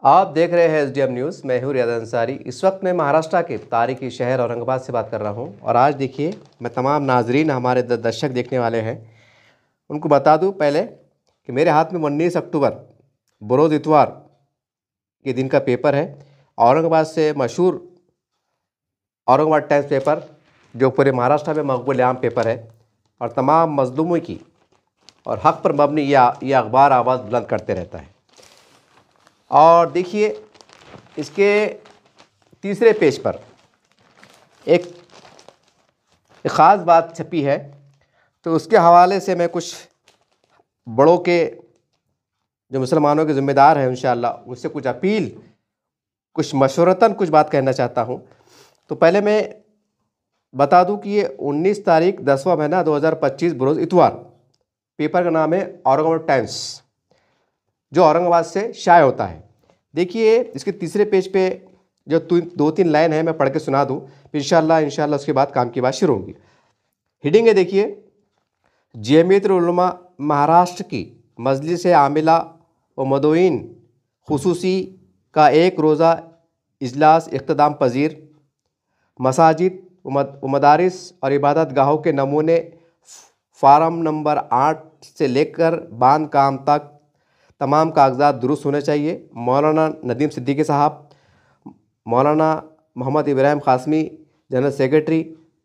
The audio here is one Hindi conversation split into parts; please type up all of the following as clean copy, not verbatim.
आप देख रहे हैं SDM न्यूज़। मैं हूँ रियाद अंसारी। इस वक्त मैं महाराष्ट्र के तारीखी शहर औरंगाबाद से बात कर रहा हूँ। और आज देखिए, मैं तमाम नाजरीन, हमारे दर्शक देखने वाले हैं, उनको बता दूँ पहले कि मेरे हाथ में 19 अक्टूबर बरोज़ इतवार के दिन का पेपर है। औरंगाबाद से मशहूर औरंगाबाद टाइम्स पेपर, जो पूरे महाराष्ट्र में मकबूल आम पेपर है और तमाम मजलूमों की और हक़ पर मबनी यह अखबार आवाज़ बुलंद करते रहता है। और देखिए, इसके तीसरे पेज पर एक ख़ास बात छपी है, तो उसके हवाले से मैं कुछ बड़ों के, जो मुसलमानों के ज़िम्मेदार हैं, इंशाअल्लाह उससे कुछ अपील, कुछ मशवरतन कुछ बात कहना चाहता हूँ। तो पहले मैं बता दूँ कि ये 19 तारीख 10वां महीना 2025 बरोज़ इतवार, पेपर का नाम है औरंगाबाद टाइम्स, जो औरंगाबाद से शाये होता है। देखिए, इसके तीसरे पेज पे जो 2-3 लाइन है, मैं पढ़ के सुना दूँ, इंशाअल्लाह उसके बाद काम की बात शुरू होगी। हेडिंग है, देखिए, जमीयतुल उलमा महाराष्ट्र की मजलिस आमिला व मदोइन खुसूसी का एक रोज़ा इजलास इख्तिताम पजीर, मसाजिद व मदारिस और इबादत गाहों के नमूने फार्म नंबर 8 से लेकर बांध काम तक तमाम कागजात दुरुस्त होने चाहिए। मौलाना नदीम सिद्दीकी साहब, मौलाना मोहम्मद इब्राहिम क़ासमी जनरल सेक्रेटरी,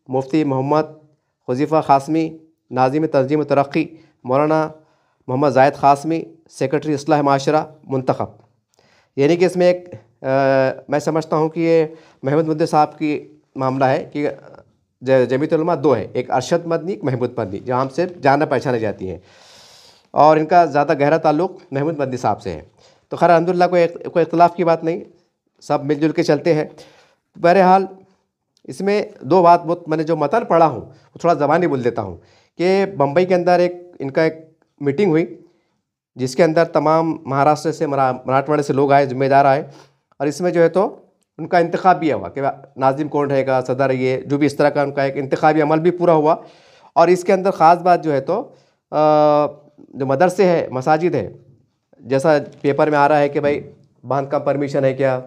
मुफ्ती मोहम्मद हुज़ैफ़ा क़ासमी नाज़िम तंज़ीम तरक्की, मौलाना मोहम्मद ज़ाहिद क़ासमी सेक्रेटरी इस्लाह माशरा मुंतखब। यानी कि इसमें एक मैं समझता हूँ कि ये महमूद मुद्दे साहब की मामला है कि जमीयतुल उलमा 2 है, एक अरशद मदनी, एक महमूद मदनी, जो हमसे जाना पहचानी जाती हैं, और इनका ज़्यादा गहरा ताल्लुक़ महमूद मदनी साहब से है। तो खैर अल्हम्दुलिल्लाह कोई इख्तिलाफ़ की बात नहीं, सब मिलजुल के चलते हैं। बहरहाल, इसमें 2 बात बहुत, मैंने जो मतन पढ़ा हूँ वो थोड़ा ज़बानी बोल देता हूँ कि बम्बई के अंदर इनका एक मीटिंग हुई, जिसके अंदर तमाम महाराष्ट्र से, मराठवाड़े से लोग आए, ज़िम्मेदार आए, और इसमें जो है तो उनका इंतखाब भी हुआ कि नाज़िम कौन रहेगा, सदर, ये जो भी इस तरह का उनका एक इंतखाबी अमल भी पूरा हुआ। और इसके अंदर ख़ास बात जो है तो जो मदरसे है, मसाजिद है, जैसा पेपर में आ रहा है कि भाई बांध का परमिशन है क्या,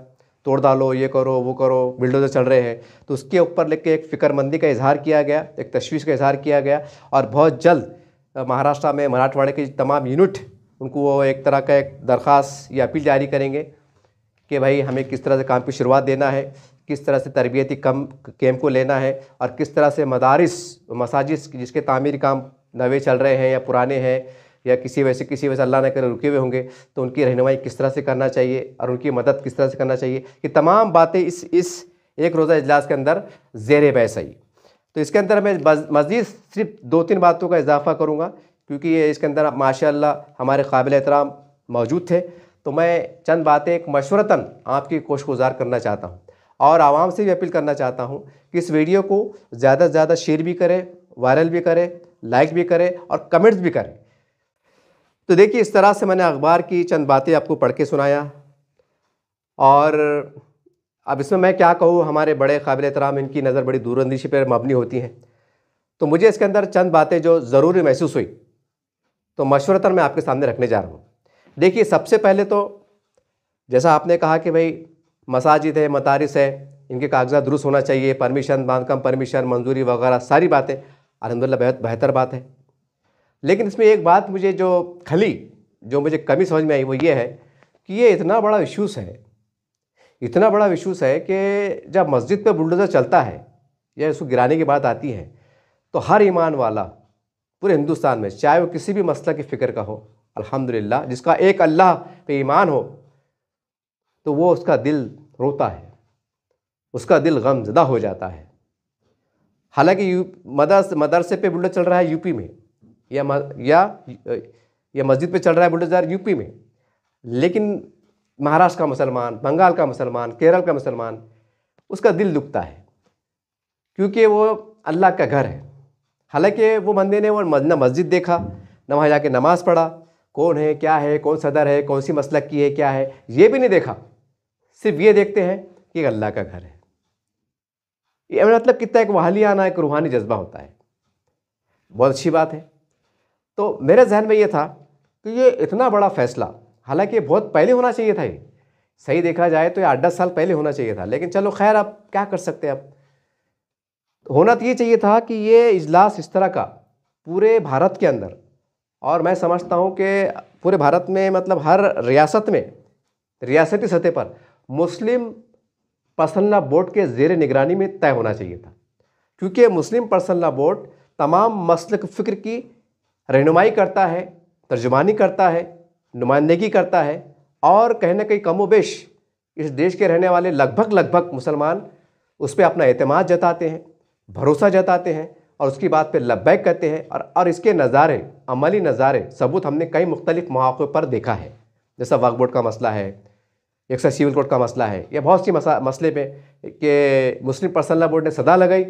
तोड़ डालो, ये करो, वो करो, बिल्डोजर चल रहे हैं, तो उसके ऊपर लिख के एक फ़िक्रमंदी का इजहार किया गया, एक तशवीश का इजहार किया गया। और बहुत जल्द महाराष्ट्र में मराठवाड़े के तमाम यूनिट उनको वो एक तरह का एक दरख्वास्त या अपील जारी करेंगे कि भाई हमें किस तरह से काम की शुरुआत देना है, किस तरह से तरबियती कैम्प को लेना है, और किस तरह से मदारिस, मसाजिद जिसके तामीरी काम नए चल रहे हैं या पुराने हैं या किसी वजह से अल्लाह न करे रुके हुए होंगे, तो उनकी रहनुमाई किस तरह से करना चाहिए और उनकी मदद किस तरह से करना चाहिए, ये तमाम बातें इस एक रोज़ा इजलास के अंदर ज़ेर बहस आई। तो इसके अंदर मैं मज़ीद सिर्फ 2-3 बातों का इजाफ़ा करूँगा, क्योंकि ये इसके अंदर माशाअल्लाह हमारे काबिल एहतराम मौजूद थे। तो मैं चंद बातें एक मशवरतन आपकी कोशगुजार करना चाहता हूँ और आवाम से भी अपील करना चाहता हूँ कि इस वीडियो को ज़्यादा से ज़्यादा शेयर भी करें, वायरल भी करें, लाइक भी करें और कमेंट्स भी करें। तो देखिए, इस तरह से मैंने अखबार की चंद बातें आपको पढ़ के सुनाया, और अब इसमें मैं क्या कहूँ, हमारे बड़े काबिल एहतराम, इनकी नज़र बड़ी दूरअंदेशी पर मबनी होती हैं। तो मुझे इसके अंदर चंद बातें जो ज़रूरी महसूस हुई, तो मशवरतन मैं आपके सामने रखने जा रहा हूँ। देखिए, सबसे पहले तो जैसा आपने कहा कि भाई मसाजिद है, मदारिस है, इनके कागजात दुरुस्त होना चाहिए, परमिशन, बांधकाम परमिशन, मंजूरी वगैरह सारी बातें अल्हम्दुलिल्लाह बहुत बेहतर बात है। लेकिन इसमें एक बात मुझे जो मुझे कमी समझ में आई, वो ये है कि ये इतना बड़ा इशूज़ है कि जब मस्जिद पे बुलडोज़र चलता है या उसको गिराने की बात आती है, तो हर ईमान वाला पूरे हिंदुस्तान में, चाहे वो किसी भी मसला की फ़िक्र का हो, अल्हम्दुलिल्लाह, जिसका एक अल्लाह पे ईमान हो, तो वो उसका दिल रोता है, उसका दिल गमज़दा हो जाता है। हालांकि मदरसे पे बुलडोज़र चल रहा है यूपी में, या मस्जिद पे चल रहा है बुलडोज़र यूपी में, लेकिन महाराष्ट्र का मुसलमान, बंगाल का मुसलमान, केरल का मुसलमान, उसका दिल दुखता है, क्योंकि वो अल्लाह का घर है। हालांकि वो बंदे ने वो न मस्जिद देखा, न वहाँ जाके नमाज़ पढ़ा, कौन है, क्या है, कौन सदर है, कौन सी मसलक की है, क्या है, ये भी नहीं देखा। सिर्फ ये देखते हैं कि अल्लाह का घर है। ये मतलब कितना एक वहालियाना, एक रूहानी जज्बा होता है। बहुत अच्छी बात है। तो मेरे जहन में ये था कि ये इतना बड़ा फ़ैसला, हालांकि बहुत पहले होना चाहिए था, ये सही देखा जाए तो ये 8-10 साल पहले होना चाहिए था, लेकिन चलो खैर, अब क्या कर सकते हैं। अब होना तो ये चाहिए था कि ये इजलास इस तरह का पूरे भारत के अंदर, और मैं समझता हूँ कि पूरे भारत में मतलब हर रियासत में, रियासती सतह पर मुस्लिम पर्सनल लॉ बोर्ड के ज़ेर निगरानी में तय होना चाहिए था, क्योंकि मुस्लिम पर्सनल लॉ बोर्ड तमाम मसलक फ़िक्र की रहनुमाई करता है, तर्जुमानी करता है, नुमाइंदगी करता है, और कहीं ना कहीं कमोबेश इस देश के रहने वाले लगभग मुसलमान उस पर अपना एतमाद जताते हैं, भरोसा जताते हैं, और उसकी बात पे लब्बैक कहते हैं। और इसके नज़ारे, अमली नज़ारे, सबूत हमने कई मुख्तलिफ मौक़ों पर देखा है, जैसा वक्फ बोर्ड का मसला है, एक सिविल कोड का मसला है, या बहुत सी मसले पे कि मुस्लिम पर्सनल लॉ बोर्ड ने सदा लगाई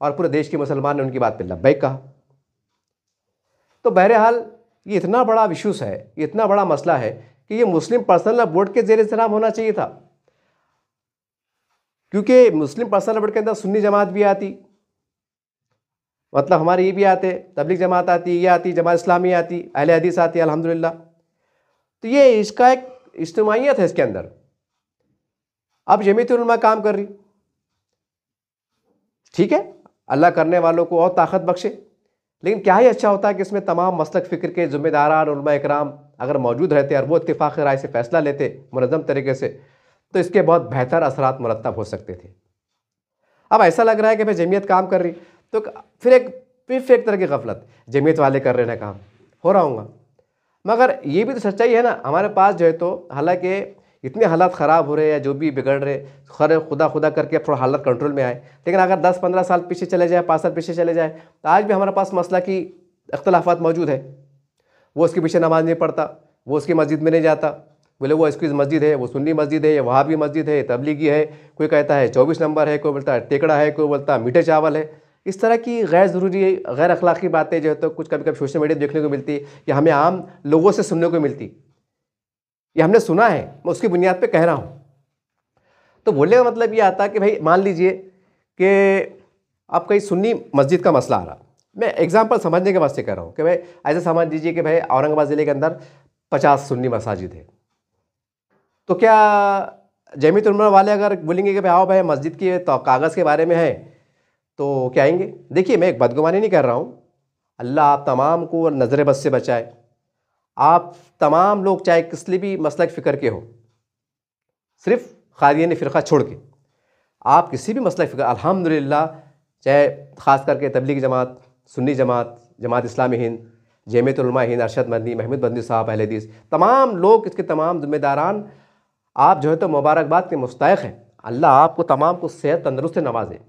और पूरे देश के मुसलमान ने उनकी बात पे लब्बैक कहा। तो बहरहाल ये इतना बड़ा इशूज़ है, ये इतना बड़ा मसला है कि ये मुस्लिम पर्सनल लॉ बोर्ड के ज़ेर इंतज़ाम होना चाहिए था, क्योंकि मुस्लिम पर्सनल लॉ बोर्ड के अंदर सुन्नी जमात भी आती, मतलब हमारे ये भी आते, तबलीग जमात आती, ये आती, जमात इस्लामी आती, अहले हदीस आती, अल्हम्दुलिल्लाह। तो ये इसका एक इज्तिमाइयत है इसके अंदर। अब जमीयत उलमा काम कर रही, ठीक है, अल्लाह करने वालों को और ताकत बख्शे, लेकिन क्या ही अच्छा होता है कि इसमें तमाम मसलक फ़िक्र के ज़िम्मेदारान उलमा इकराम अगर मौजूद रहते और वो इत्तिफ़ाक़ राय से फ़ैसला लेते मुनज़्ज़म तरीके से, तो इसके बहुत बेहतर असरात मुरत्तब हो सकते थे। अब ऐसा लग रहा है कि भाई जमीयत काम कर रही, तो फिर एक तरह की गफलत, जमीयत वाले कर रहे हैं काम, हो रहा हूँगा। मगर ये भी तो सच्चाई है ना, हमारे पास जो है तो हालांकि इतने हालात ख़राब हो रहे हैं, जो भी बिगड़ रहे, खैर खुदा करके थोड़ा हालत कंट्रोल में आए, लेकिन अगर 10-15 साल पीछे चले जाए, 5 साल पीछे चले जाए, तो आज भी हमारे पास मसला की अख्तलाफात मौजूद है। वो उसके पीछे नमाज नहीं पढ़ता, वो उसकी मस्जिद में नहीं जाता, बोले वो इसकी मस्जिद है, वो सुन्नी मस्जिद है, या वहाबी मस्जिद है, तबलीगी है, कोई कहता है 24 नंबर है, कोई बोलता है टेकड़ा है, कोई बोलता है मीठे चावल है। इस तरह की गैर ज़रूरी, गैर अखलाक़ी बातें जो है तो कुछ कभी कभी सोशल मीडिया देखने को मिलती, या हमें आम लोगों से सुनने को मिलती, ये हमने सुना है, मैं उसकी बुनियाद पे कह रहा हूँ। तो बोलने का मतलब ये आता कि भाई मान लीजिए कि आप कहीं सुन्नी मस्जिद का मसला आ रहा, मैं एग्जांपल समझने के वास्ते कह रहा हूँ कि भाई ऐसे समझ लीजिए कि भाई औरंगाबाद ज़िले के अंदर 50 सुन्नी मसाजिद है, तो क्या जमीयत उलमा वाले अगर बोलेंगे कि भाई आओ भाई मस्जिद के तो कागज़ के बारे में है, तो क्या आएंगे? देखिए, मैं एक बदगुमानी नहीं कर रहा हूँ, अल्लाह आप तमाम को नज़र बद से बचाए। आप तमाम लोग चाहे किस लिए भी मसलक फ़िक्र के हो, सिर्फ क़ादियानी फ़िरक़ा छोड़ के, आप किसी भी मसलक फ़िक्र अल्हम्दुलिल्लाह, चाहे ख़ास करके तबलीग जमात, सुन्नी जमात, जमात इस्लामी हिंद, जमीयत उलमा हिंद, अरशद मदनी, महमूद मदनी साहब, अहले हदीस, तमाम लोग, इसके तमाम ज़िम्मेदारान, आप जो है तो मुबारकबाद के मुस्तहिक़ हैं। अल्लाह आपको तमाम को सेहत तंदरुस्त नवाजे,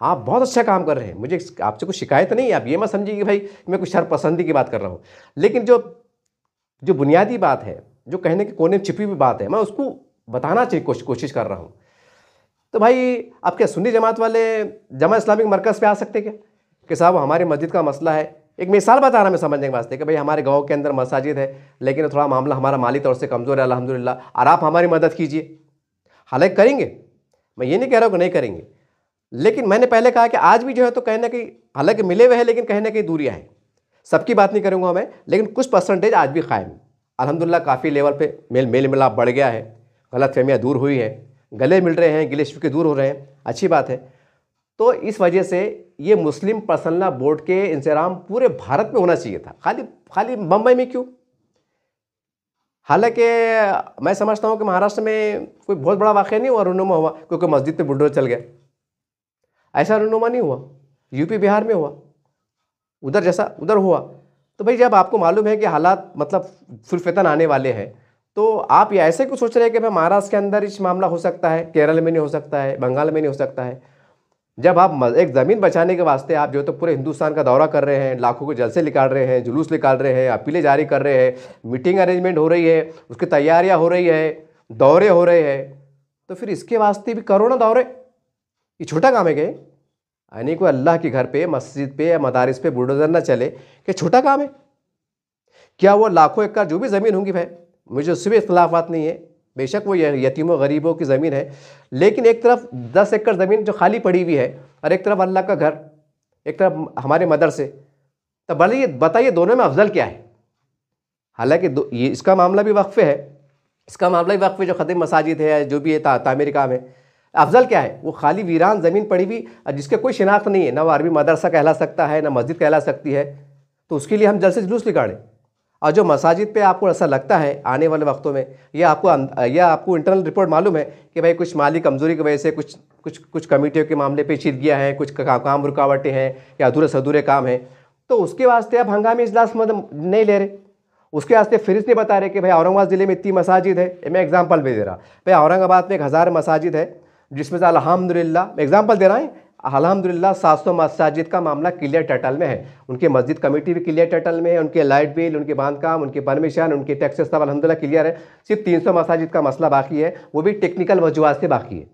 आप बहुत अच्छा काम कर रहे हैं, मुझे आपसे कोई शिकायत नहीं है। आप ये मत समझिए कि भाई मैं कुछ शरपसंदी की बात कर रहा हूँ, लेकिन जो बुनियादी बात है, जो कहने के कोने में छिपी हुई बात है, मैं उसको बताना चाहिए, कोशिश कर रहा हूँ। तो भाई आप क्या सुन्नी जमात वाले जमा इस्लामिक मरकज़ पे आ सकते क्या कि साहब हमारी मस्जिद का मसला है? एक मिसाल बता रहा मैं समझने के वास्ते कि भाई हमारे गांव के अंदर मसाजिद है, लेकिन थोड़ा मामला हमारा माली तौर से कमज़ोर है अल्हम्दुलिल्लाह, और आप हमारी मदद कीजिए। हालांकि करेंगे, मैं ये नहीं कह रहा हूँ कि नहीं करेंगे, लेकिन मैंने पहले कहा कि आज भी जो है तो कहीं ना कहीं, हालांकि मिले हुए हैं, लेकिन कहीं ना कहीं दूरियाँ हैं। सबकी बात नहीं करूँगा मैं, लेकिन कुछ परसेंटेज आज भी कायम है अल्हम्दुलिल्लाह। काफ़ी लेवल पे मेल मिलाप बढ़ गया है, गलतफहमियाँ दूर हुई है, गले मिल रहे हैं, गिले शिकवे दूर हो रहे हैं, अच्छी बात है। तो इस वजह से ये मुस्लिम पर्सनल लॉ बोर्ड के इंतज़ाम पूरे भारत में होना चाहिए था, खाली बम्बई में क्यों? हालांकि मैं समझता हूँ कि महाराष्ट्र में कोई बहुत बड़ा वाक़या नहीं हुआ, रूनुमा हुआ क्योंकि मस्जिद पे बुलडोज़र चल गया, ऐसा रूनुमा नहीं हुआ। यूपी बिहार में हुआ, उधर जैसा उधर हुआ। तो भाई जब आपको मालूम है कि हालात मतलब फितन आने वाले हैं, तो आप ये ऐसे क्यों सोच रहे हैं कि भाई महाराष्ट्र के अंदर इस मामला हो सकता है, केरल में नहीं हो सकता है, बंगाल में नहीं हो सकता है? जब आप एक ज़मीन बचाने के वास्ते आप जो है तो पूरे हिंदुस्तान का दौरा कर रहे हैं, लाखों के जलसे निकाल रहे हैं, जुलूस निकाल रहे हैं, अपीलें जारी कर रहे हैं, मीटिंग अरेंजमेंट हो रही है, उसकी तैयारियां हो रही है, दौरे हो रहे हैं, तो फिर इसके वास्ते भी करो ना दौरे। ये छोटा काम है क्या? यानी कोई अल्लाह के घर पे, मस्जिद पे या मदारिस पे बुलडोज़र ना चले, क्या छोटा काम है क्या? वो लाखों एकड़ जो भी ज़मीन होंगी भाई, मुझे उससे भी इख्तलाफात नहीं है, बेशक वो यतीमों गरीबों की ज़मीन है, लेकिन एक तरफ 10 एकड़ ज़मीन जो खाली पड़ी हुई है और एक तरफ अल्लाह का घर, एक तरफ हमारे मदरसे, तो भले ये बताइए दोनों में अफजल क्या है? हालांकि ये इसका मामला भी वक्फ़े है इसका मामला ही वक्फ है, जो खदीम मसाजिद है, जो भी है तामीरी काम है। अफजल क्या है, वो खाली वीरान ज़मीन पड़ी हुई जिसके कोई शिनाख्त नहीं है, ना वो अरबी मदरसा कहला सकता है, ना मस्जिद कहला सकती है, तो उसके लिए हम जल्द से जुलूस निकालें। और जो मसाजिद पे आपको ऐसा लगता है आने वाले वक्तों में, या आपको इंटरनल रिपोर्ट मालूम है कि भाई कुछ माली कमज़ोरी की वजह से कुछ कमेटियों के मामले पेचीदगियाँ हैं, कुछ काम रुकावटें हैं, या अधूरे सधूरे काम हैं, तो उसके वास्ते आप हंगामी इजलास मतलब नहीं ले रहे, उसके वास्ते फिरिस्त नहीं बता रहे कि भाई औरंगाबाद ज़िले में इतनी मसाजिद है। मैं एग्जांपल भी दे रहा, भाई औरंगाबाद में 1000 मसाजिद है, जिसमें से अल्हम्दुलिल्लाह एग्जांपल दे रहा है, अल्हम्दुलिल्लाह 700 मसाजिद का मामला क्लियर टाइटल में है, उनकी मस्जिद कमेटी भी क्लियर टाइटल में है, उनके लाइट बिल, उनके बांधकाम, उनकी परमिशन, उनके टैक्सेस सब अल्हम्दुलिल्लाह क्लियर है। सिर्फ 300 मसाजिद का मसला बाकी है, वो भी टेक्निकल वजूहात से बाकी है,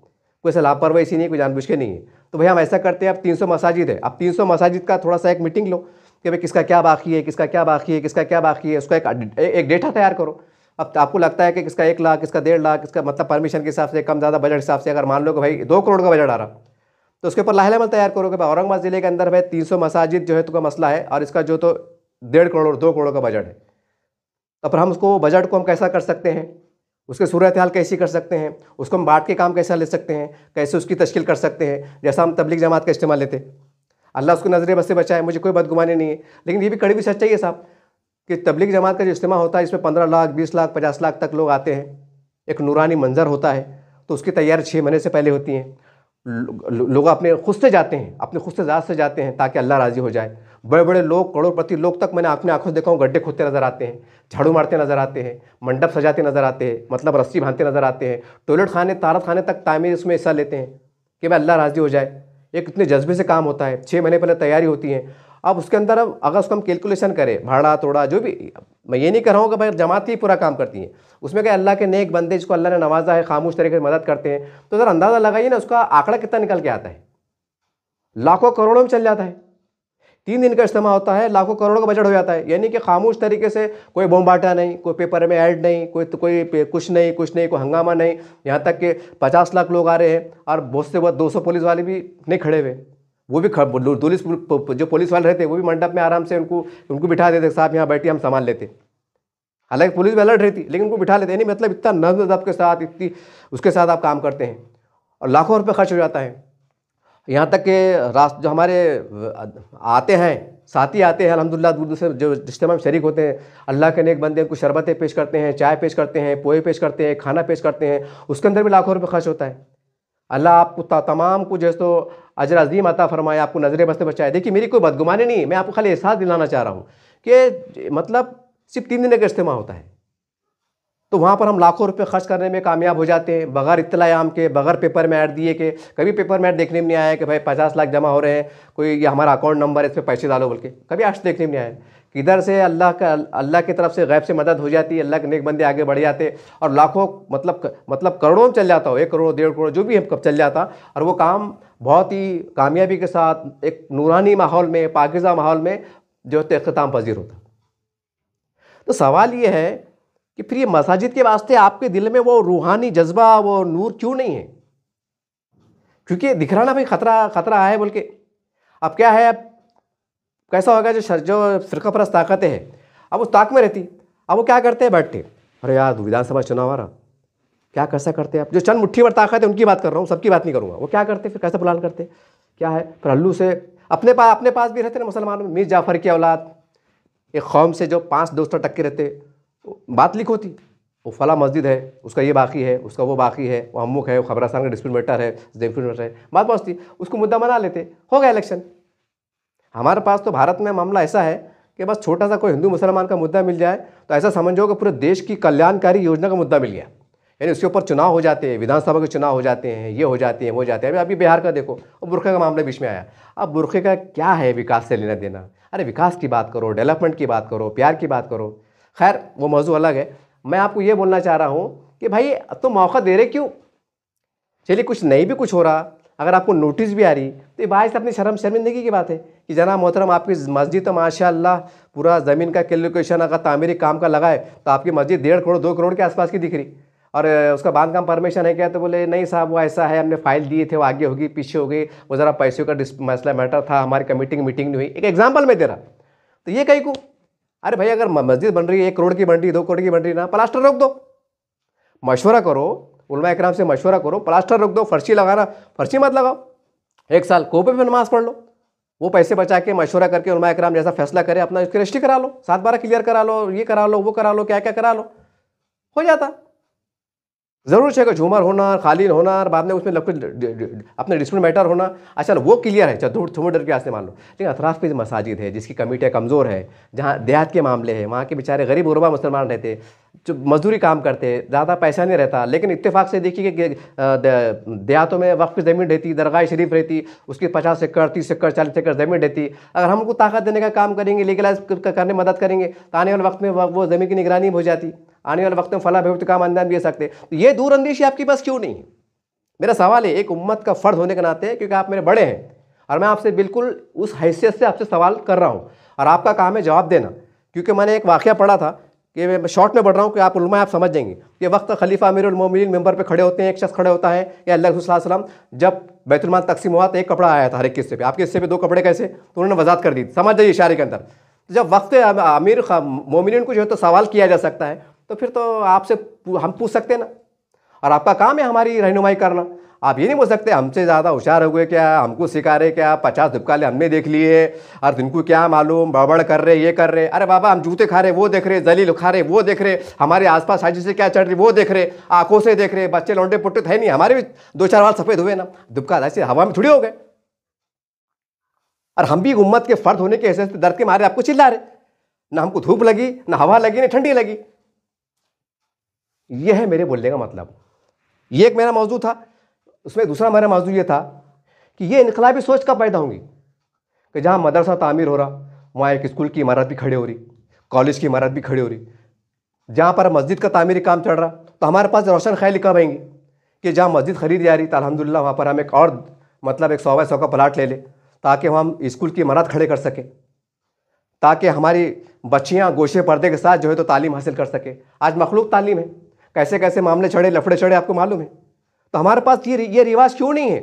कोई ऐसा लापरवाही सी नहीं, कोई जानबूझ के नहीं है। तो भाई हम ऐसा करते हैं, अब 300 मसाजिद है, अब 300 मसाजिद का थोड़ा सा एक मीटिंग लो कि भाई किसका क्या बाकी है, किसका क्या बाकी है, किसका क्या बाकी है, उसका एक डेटा तैयार करो। अब आपको लगता है कि किसका 1 लाख, किसका 1.5 लाख, किसका मतलब परमिशन के हिसाब से कम ज़्यादा बजट हिसाब से, अगर मान लो कि भाई 2 करोड़ का बजट आ रहा, तो उसके ऊपर लाहिल तैयार करो कि भाई औरंगाबाद ज़िले के अंदर भाई 300 मसाजिद जो है तो का मसला है, और इसका जो तो 1.5 करोड़ 2 करोड़ का बजट है। तो फिर हम उसको बजट को हम कैसा कर सकते हैं, उसके सूरत हाल कैसी कर सकते हैं, उसको हम बांट के काम कैसा ले सकते हैं, कैसे उसकी तश्कील कर सकते हैं, जैसा हम तबलीग जमात का इस्तेमाल लेते। अल्लाह उसको नजरे बस से बचाए, मुझे कोई बदगुमानी नहीं है, लेकिन ये भी कड़वी सच्चाई है साहब कि तबलीग जमात का जो इस्तेमाल होता है, इसमें 15 लाख 20 लाख 50 लाख तक लोग आते हैं, एक नूरानी मंजर होता है, तो उसकी तैयारी 6 महीने से पहले होती हैं। लोग अपने खुद से जाते हैं, अपने खुद से ज़ात से जाते हैं ताकि अल्लाह राज़ी हो जाए। बड़े बड़े लोग, करोड़पति लोग तक मैंने अपने आंखों से देखा हूँ, गड्ढे खोदते नज़र आते हैं, झाड़ू मारते नज़र आते हैं, मंडप सजाते नज़र आते हैं, मतलब रस्सी बांधते नज़र आते हैं, टॉयलेट खाने तारत खाने तक तामीर इसमें हिस्सा लेते हैं कि भाई अल्लाह राज़ी हो जाए। एक इतने जज्बे से काम होता है, 6 महीने पहले तैयारी होती है। अब उसके अंदर अब अगर उसको हम कैलकुलेशन करें, भाड़ा तोड़ा जो भी, मैं ये नहीं कर रहा हूँ कि भाई जमात ही पूरा काम करती है, उसमें क्या अल्लाह के नेक बंदे जिसको अल्लाह ने नवाजा है, खामोश तरीके से मदद करते हैं, तो ज़रा अंदाज़ा लगाइए ना उसका आंकड़ा कितना निकल के आता है, लाखों करोड़ों में चल जाता है। 3 दिन का इज्तिमा होता है, लाखों करोड़ों का बजट हो जाता है, यानी कि खामोश तरीके से कोई बम बांटा नहीं, कोई पेपर में ऐड नहीं, कोई कुछ नहीं, कोई हंगामा नहीं। यहाँ तक कि 50 लाख लोग आ रहे हैं और बहुत से बहुत 200 पुलिस वाले भी नहीं खड़े हुए, वो भी जो पुलिस वाले रहते वो भी मंडप में आराम से उनको बिठा देते, साहब यहाँ बैठिए हम सामान लेते। हालांकि पुलिस भी अलर्ट रहती, लेकिन उनको बिठा लेते, नहीं मतलब इतना नज़्म ज़ब्त के साथ, इतनी उसके साथ आप काम करते हैं और लाखों रुपये खर्च हो जाता है। यहाँ तक कि जो हमारे आते हैं, साथी आते हैं अल्हम्दुलिल्लाह दूर दूर से, जो इज्तिमा में शरीक होते हैं, अल्लाह के नेक बंदे, उनको शरबतें पेश करते हैं, चाय पेश करते हैं, पोहे पेश करते हैं, खाना पेश करते हैं, उसके अंदर भी लाखों रुपये खर्च होता है। अल्लाह आपको तमाम को जैसे तो अजर अज़ीम अता फरमाए, आपको नज़रे बस से बचाए। देखिए मेरी कोई बदगुमानी नहीं है, मैं आपको खाली एहसास दिलाना चाह रहा हूँ कि मतलब सिर्फ 3 दिन का इज्तिमा होता है, तो वहाँ पर हम लाखों रुपए खर्च करने में कामयाब हो जाते हैं, बगैर इत्तलायाम के, बगैर पेपर में ऐड दिए के। कभी पेपर में ऐड देखने में नहीं आया कि भाई 50 लाख जमा हो रहे हैं, कोई ये हमारा अकाउंट नंबर है, इस पर पैसे डालो बोल के, कभी आज देखने में नहीं आया। किधर से अल्लाह की तरफ से गैब से मदद हो जाती है, अल्लाह के नेक बंदे आगे बढ़ जाते और लाखों मतलब करोड़ों में चल जाता हो, 1 करोड़ 1.5 करोड़ जो भी है कब चल जाता, और वो काम बहुत ही कामयाबी के साथ एक नूरानी माहौल में, पाकीज़ा माहौल में जो है इख्तिताम पजीर होता। तो सवाल ये है कि फिर ये मसाजिद के वास्ते आपके दिल में वो रूहानी जज्बा, वो नूर क्यों नहीं है? क्योंकि दिख रहा ना भाई खतरा है बोल के। अब क्या है, अब कैसा होगा, जो फ़िरका परस्त ताकतें हैं, अब उस ताक में रहती, अब वो क्या करते हैं, बैठते, अरे यार विधानसभा चुनाव आ रहा, क्या कैसा करते हैं आप, जो चंद मुट्ठी भर ताकत है उनकी बात कर रहा हूँ, सबकी बात नहीं करूँगा, वो क्या करते फिर, कैसा प्लान करते, क्या है, फिर हल्लू से अपने पास भी रहते ना मुसलमानों में, मीर जाफ़र की औलाद, एक कौम से जो 5 दोस्तों टक्के रहते, बात लिख होती, वो फला मस्जिद है, उसका ये बाकी है, उसका वो बाकी है, वो अमुक है, वो खबरस्तान का डिस्प्यूट मैटर है, बात पहुँचती, उसको मुद्दा बना लेते, हो गया इलेक्शन। हमारे पास तो भारत में मामला ऐसा है कि बस छोटा सा कोई हिंदू मुसलमान का मुद्दा मिल जाए तो ऐसा समझो कि पूरे देश की कल्याणकारी योजना का मुद्दा मिल गया, यानी उसके ऊपर चुनाव हो जाते हैं, विधानसभा के चुनाव हो जाते हैं, ये हो जाते हैं, वो हो जाते हैं। अभी बिहार का देखो, और बुरखे का मामला बीच में आया। अब बुरखे का क्या है विकास से लेना देना, अरे विकास की बात करो, डेवलपमेंट की बात करो, प्यार की बात करो, खैर वो मौजू अलग है। मैं आपको ये बोलना चाह रहा हूँ कि भाई तुम मौका दे रहे क्यों, चलिए कुछ नहीं भी कुछ हो रहा, अगर आपको नोटिस भी आ रही तो ये बाहर से अपनी शर्मिंदगी की बात है कि जनाब मोहतरम आपकी मस्जिद तो माशाअल्लाह पूरा ज़मीन का कैलकुलेशन अगर तामीरी काम का लगाए तो आपकी मस्जिद 1.5 करोड़ 2 करोड़ के आसपास की दिख रही, और उसका बांधकाम परमिशन है क्या, तो बोले नहीं साहब वो ऐसा है, हमने फाइल दिए थे, वो आगे होगी पीछे हो गई, वो ज़रा पैसों का मसला मैटर था, हमारी कमेटी की मीटिंग नहीं हुई। एक एग्जाम्पल मैं दे रहा, तो ये कहीं को, अरे भाई अगर मस्जिद बन रही है 1 करोड़ की बन रही है, 2 करोड़ की बन रही है ना, प्लास्टर रोक दो, मशवरा करो, उलमा इकराम से मशवरा करो, प्लास्टर रख दो, फर्शी लगाना, फर्शी मत लगाओ, 1 साल कोपे पे नमाज पढ़ लो। वो पैसे बचा के मशवरा करके उलमा इकराम जैसा फैसला करे, अपना इसकी रजिस्ट्री करा लो, 7/12 क्लियर करा लो, ये करा लो, वो करा लो, क्या क्या करा लो, हो जाता। ज़रूर है कि झूमर होना, खालीन होना, और बाद में उसमें अपने डिस्प्यूट मैटर होना, अच्छा वो क्लियर है, चलो थोड़ा डर के आस्ते मान लो। लेकिन अतराफ़ पे मसाजिद है जिसकी कमिटियाँ कमज़ोर है, जहाँ देहात के मामले हैं, वहाँ के बेचारे गरीब गुरबा मुसलमान रहते, जो मजदूरी काम करते, ज़्यादा पैसा नहीं रहता, लेकिन इत्तेफाक से देखिए कि देहातों में वक्फ ज़मीन रहती, दरगाह शरीफ रहती, उसकी 50 एकड़ 30 एकड़ 40 एकड़ ज़मीन रहती। अगर हम उनको ताकत देने का काम करेंगे, लीगलाइज करने मदद करेंगे, तो आने वाले वक्त में वो ज़मीन की निगरानी हो जाती, आने वाले वक्त में फला बेवक्त काम अंजाम दे सकते। तो ये दूरअंदेशी आपके पास क्यों नहीं है? मेरा सवाल है, एक उम्मत का फ़र्द होने के नाते, क्योंकि आप मेरे बड़े हैं और मैं आपसे बिल्कुल उस हैसियत से आपसे सवाल कर रहा हूँ, और आपका काम है जवाब देना। क्योंकि मैंने एक वाक़या पढ़ा था, कि मैं शॉर्ट में पढ़ रहा हूँ कि आप उलमा आप समझ जाएंगे कि वक्त खलीफा अमीरुल मोमिनीन मेंबर पे खड़े होते हैं, एक शख्स खड़े होता है कि अल्लाह के रसूल सल्लल्लाहु अलैहि वसल्लम जब बैतुल माल तकसीम हुआ तो एक कपड़ा आया था हर एक किस्से पे, आपके हिस्से पे 2 कपड़े कैसे, तो उन्होंने वजात कर दी, समझ जाइए इशारे के अंदर। तो जब वक्त अमीर मोमिनीन को जो है तो सवाल किया जा सकता है, तो फिर तो आपसे हम पूछ सकते हैं ना, और आपका काम है हमारी रहनुमाई करना। आप ये नहीं बोल सकते हमसे ज़्यादा होशियार हो गए क्या, हमको सिखा रहे क्या, 50 दुबकाले हमने देख लिए और तुमको क्या मालूम, बड़बड़ कर रहे, ये कर रहे। अरे बाबा, हम जूते खा रहे वो देख रहे, जलील खा रहे वो देख रहे, हमारे आसपास साजिश से क्या चढ़ रही वो देख रहे, आंखों से देख रहे, बच्चे लौंडे पुट्टे थे नहीं, हमारे भी 2-4 बाल सफ़ेद हुए ना, दुबका ऐसे हवा में थोड़ी हो गए। और हम भी उम्मत के फ़र्द होने के हैसियत से दर्द के मारे आपको चिल्ला रहे, ना हमको धूप लगी, ना हवा लगी, ना ठंडी लगी। यह है मेरे बोलने का मतलब। ये एक मेरा मौजू था। उसमें दूसरा मेरा मौजू ये था कि ये इनकलाबी सोच कब पैदा होंगी कि जहाँ मदरसा तामीर हो रहा, वहाँ एक स्कूल की इमारत भी खड़ी हो रही, कॉलेज की इमारत भी खड़ी हो रही, जहाँ पर मस्जिद का तामीरी काम चल रहा, तो हमारे पास रोशन ख्याली कब आएंगी कि जहाँ मस्जिद खरीदी जा रही तो अल्हम्दुलिल्लाह वहाँ पर हम एक और मतलब एक 100 बाय 100 का प्लाट ले लें, ताकि हम स्कूल की इमारत खड़े कर सकें, ताकि हमारी बच्चियाँ गोशे पर्दे के साथ जो है तो तालीम हासिल कर सके। आज मखलूक तालीम है, कैसे कैसे मामले चढ़े, लफड़े चढ़े, आपको मालूम है। तो हमारे पास ये रिवाज क्यों नहीं है?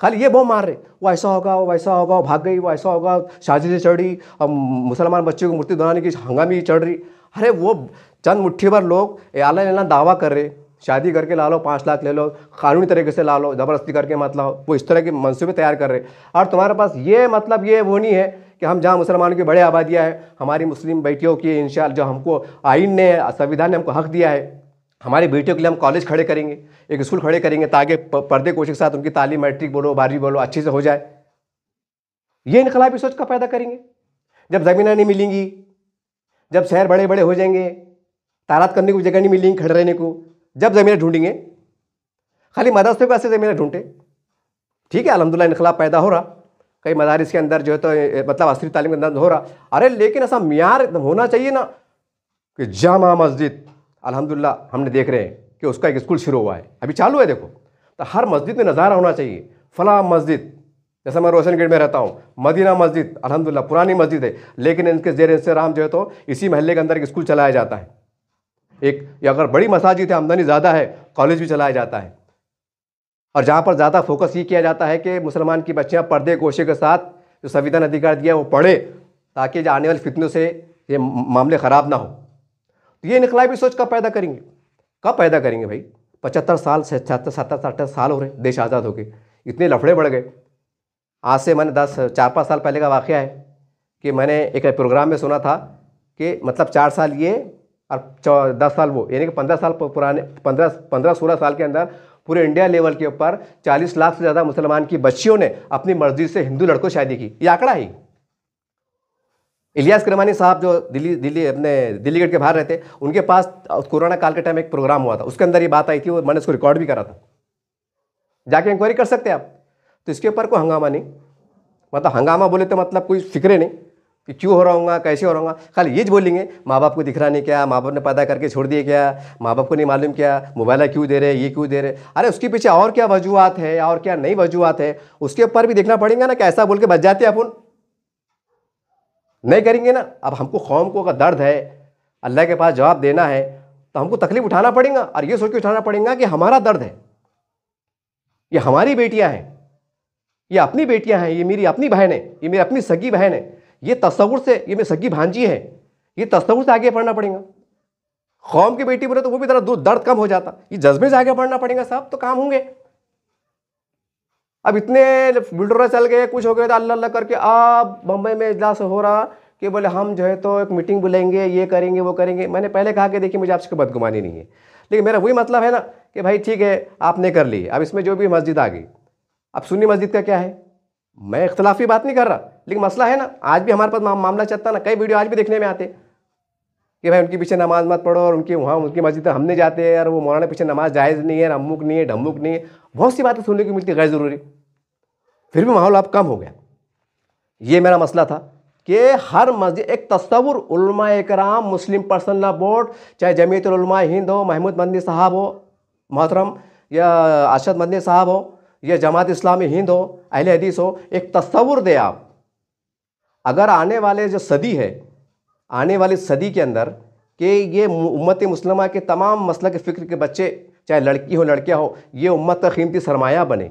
खाली ये बम मार रहे, वो ऐसा होगा, वो वैसा होगा, वो भाग गई, वो ऐसा होगा, शादी से चढ़ी, और मुसलमान बच्चे को मूर्ति बनाने की हंगामी चढ़ रही। अरे वो चंद मुट्ठी भर लोग आला दावा कर रहे, शादी करके ला लो, 5 लाख ले लो, कानूनी तरीके से ला लो, ज़बरदस्ती करके मत लाओ, वो इस तरह के मंसूबे तैयार कर रहे। और तुम्हारे पास ये मतलब ये वो नहीं है कि हम जहाँ मुसलमानों की बड़े आबादियाँ हैं, हमारी मुस्लिम बेटियों की इंशाअल्लाह जो हमको आइन ने, संविधान ने हमको हक़ दिया है, हमारी बेटियों के लिए हम कॉलेज खड़े करेंगे, एक स्कूल खड़े करेंगे, ताकि पर्दे कोशिश के साथ उनकी तालीम मैट्रिक बोलो 12वीं बोलो अच्छे से हो जाए। ये इनकलाबी सोच का पैदा करेंगे। जब ज़मीनें नहीं मिलेंगी, जब शहर बड़े बड़े हो जाएंगे, तारात करने को जगह नहीं मिलेंगी खड़े रहने को, जब ज़मीनें ढूंढेंगे, खाली मदरसे को ऐसे ज़मीनें ढूंढे। ठीक है, अल्हम्दुलिल्लाह इनकलाब पैदा हो रहा, कई मदारिस के अंदर जो है तो मतलब असली तालीम के अंदर हो रहा। अरे लेकिन ऐसा मियार होना चाहिए ना कि जामा मस्जिद अल्हम्दुलिल्लाह हमने देख रहे हैं कि उसका एक स्कूल शुरू हुआ है, अभी चालू है देखो, तो हर मस्जिद में नज़ारा होना चाहिए। फला मस्जिद, जैसा मैं रोशनगढ़ में रहता हूँ, मदीना मस्जिद अल्हम्दुलिल्लाह पुरानी मस्जिद है, लेकिन इनके ज़ेर इंतज़ाम जो है तो इसी महल्ले के अंदर एक स्कूल चलाया जाता है। एक या अगर बड़ी मसाजिद है, आमदनी ज़्यादा है, कॉलेज भी चलाया जाता है। और जहाँ पर ज़्यादा फोकस ये किया जाता है कि मुसलमान की बच्चियाँ पर्दे गोशे के साथ जो संविधान अधिकार दिया वो पढ़े, ताकि जो आने वाले फितनों से ये मामले ख़राब ना हो। तो ये इनकलाबी सोच कब पैदा करेंगे? कब पैदा करेंगे भाई? 75 साल से 70-80 साल हो रहे देश आज़ाद हो गए, इतने लफड़े बढ़ गए। आज से मैंने 4-5 साल पहले का वाक़या है कि मैंने एक प्रोग्राम में सुना था कि मतलब 4 साल ये और 10 साल वो, यानी कि 15 साल पुराने 15-16 साल के अंदर पूरे इंडिया लेवल के ऊपर 40 लाख से ज़्यादा मुसलमान की बच्चियों ने अपनी मर्जी से हिंदू लड़कों शादी की। ये आंकड़ा ही। इलियास करमानी साहब जो दिल्ली गेट के बाहर रहते, उनके पास कोरोना काल के टाइम एक प्रोग्राम हुआ था, उसके अंदर ये बात आई थी, वो मैंने उसको रिकॉर्ड भी करा था, जाके इंक्वायरी कर सकते हैं आप। तो इसके ऊपर कोई हंगामा नहीं, मतलब हंगामा बोले तो मतलब कोई फिक्रे नहीं कि क्यों हो रहा हूँगा, कैसे हो रहा हूँगा। खाली ये बोलेंगे माँ बाप को दिख रहा नहीं क्या, माँ बाप ने पैदा करके छोड़ दिए क्या, माँ बाप को नहीं मालूम क्या, मोबाइल क्यों दे रहे, ये क्यों दे रहे। अरे उसके पीछे और क्या वजूहत है और क्या नई वजूहत है, उसके ऊपर भी देखना पड़ेगा ना। कैसा बोल के बच जाते अपन नहीं करेंगे ना। अब हमको कौम को अगर दर्द है, अल्लाह के पास जवाब देना है, तो हमको तकलीफ उठाना पड़ेगा, और ये सोच के उठाना पड़ेगा कि हमारा दर्द है, ये हमारी बेटियां हैं, ये अपनी बेटियां हैं, ये मेरी अपनी बहन है, ये मेरी अपनी सगी बहन है, ये तस्वुर से, ये मेरी सगी भांजी है, ये तस्वुर से आगे बढ़ना पड़ेगा। कौम की बेटी बोले तो वो भी जरा दर्द कम हो जाता। ये जज्बे से आगे बढ़ना पड़ेगा साहब, तो काम होंगे। अब इतने बिल्डर चल गए, कुछ हो गए तो अल्लाह अल्लाह करके अब बम्बई में इजलास हो रहा कि बोले हम जो है तो एक मीटिंग बुलाएंगे, ये करेंगे वो करेंगे। मैंने पहले कहा कि देखिए मुझे आपसे कोई बदगुमानी नहीं है, लेकिन मेरा वही मतलब है ना कि भाई ठीक है आपने कर ली, अब इसमें जो भी मस्जिद आ गई, अब सुन्नी मस्जिद का क्या है, मैं इख्तलाफी बात नहीं कर रहा, लेकिन मसला है ना, आज भी हमारे पास मामला चलता ना, कई वीडियो आज भी देखने में आते कि भाई उनके पीछे नमाज मत पढ़ो, और उनकी वहाँ उनकी मस्जिद हमने जाते हैं और वो मौलाना पीछे नमाज जायज़ नहीं है, अमुक नहीं है, ढमुक नहीं है, बहुत सी बातें सुनने को मिलती गैर ज़रूरी। फिर भी माहौल अब कम हो गया। ये मेरा मसला था कि हर मस्जिद एक तस्वुर, उलमा इकराम, मुस्लिम पर्सनल लॉ बोर्ड, चाहे जमीयतुल उलमा हिंद हो, महमूद मदनी साहब हो मोहतरम, या अरशद मदनी साहब हो, या जमात इस्लामी हिंद हो, अहले हदीस हो, एक तस्वुर दे आप। अगर आने वाले जो सदी है, आने वाली सदी के अंदर कि ये उम्मत मुस्लिमा के तमाम मसलक के फ़िक्र के बच्चे, चाहे लड़की हो लड़कियां हो, ये उम्मत का कीमती सरमाया बने,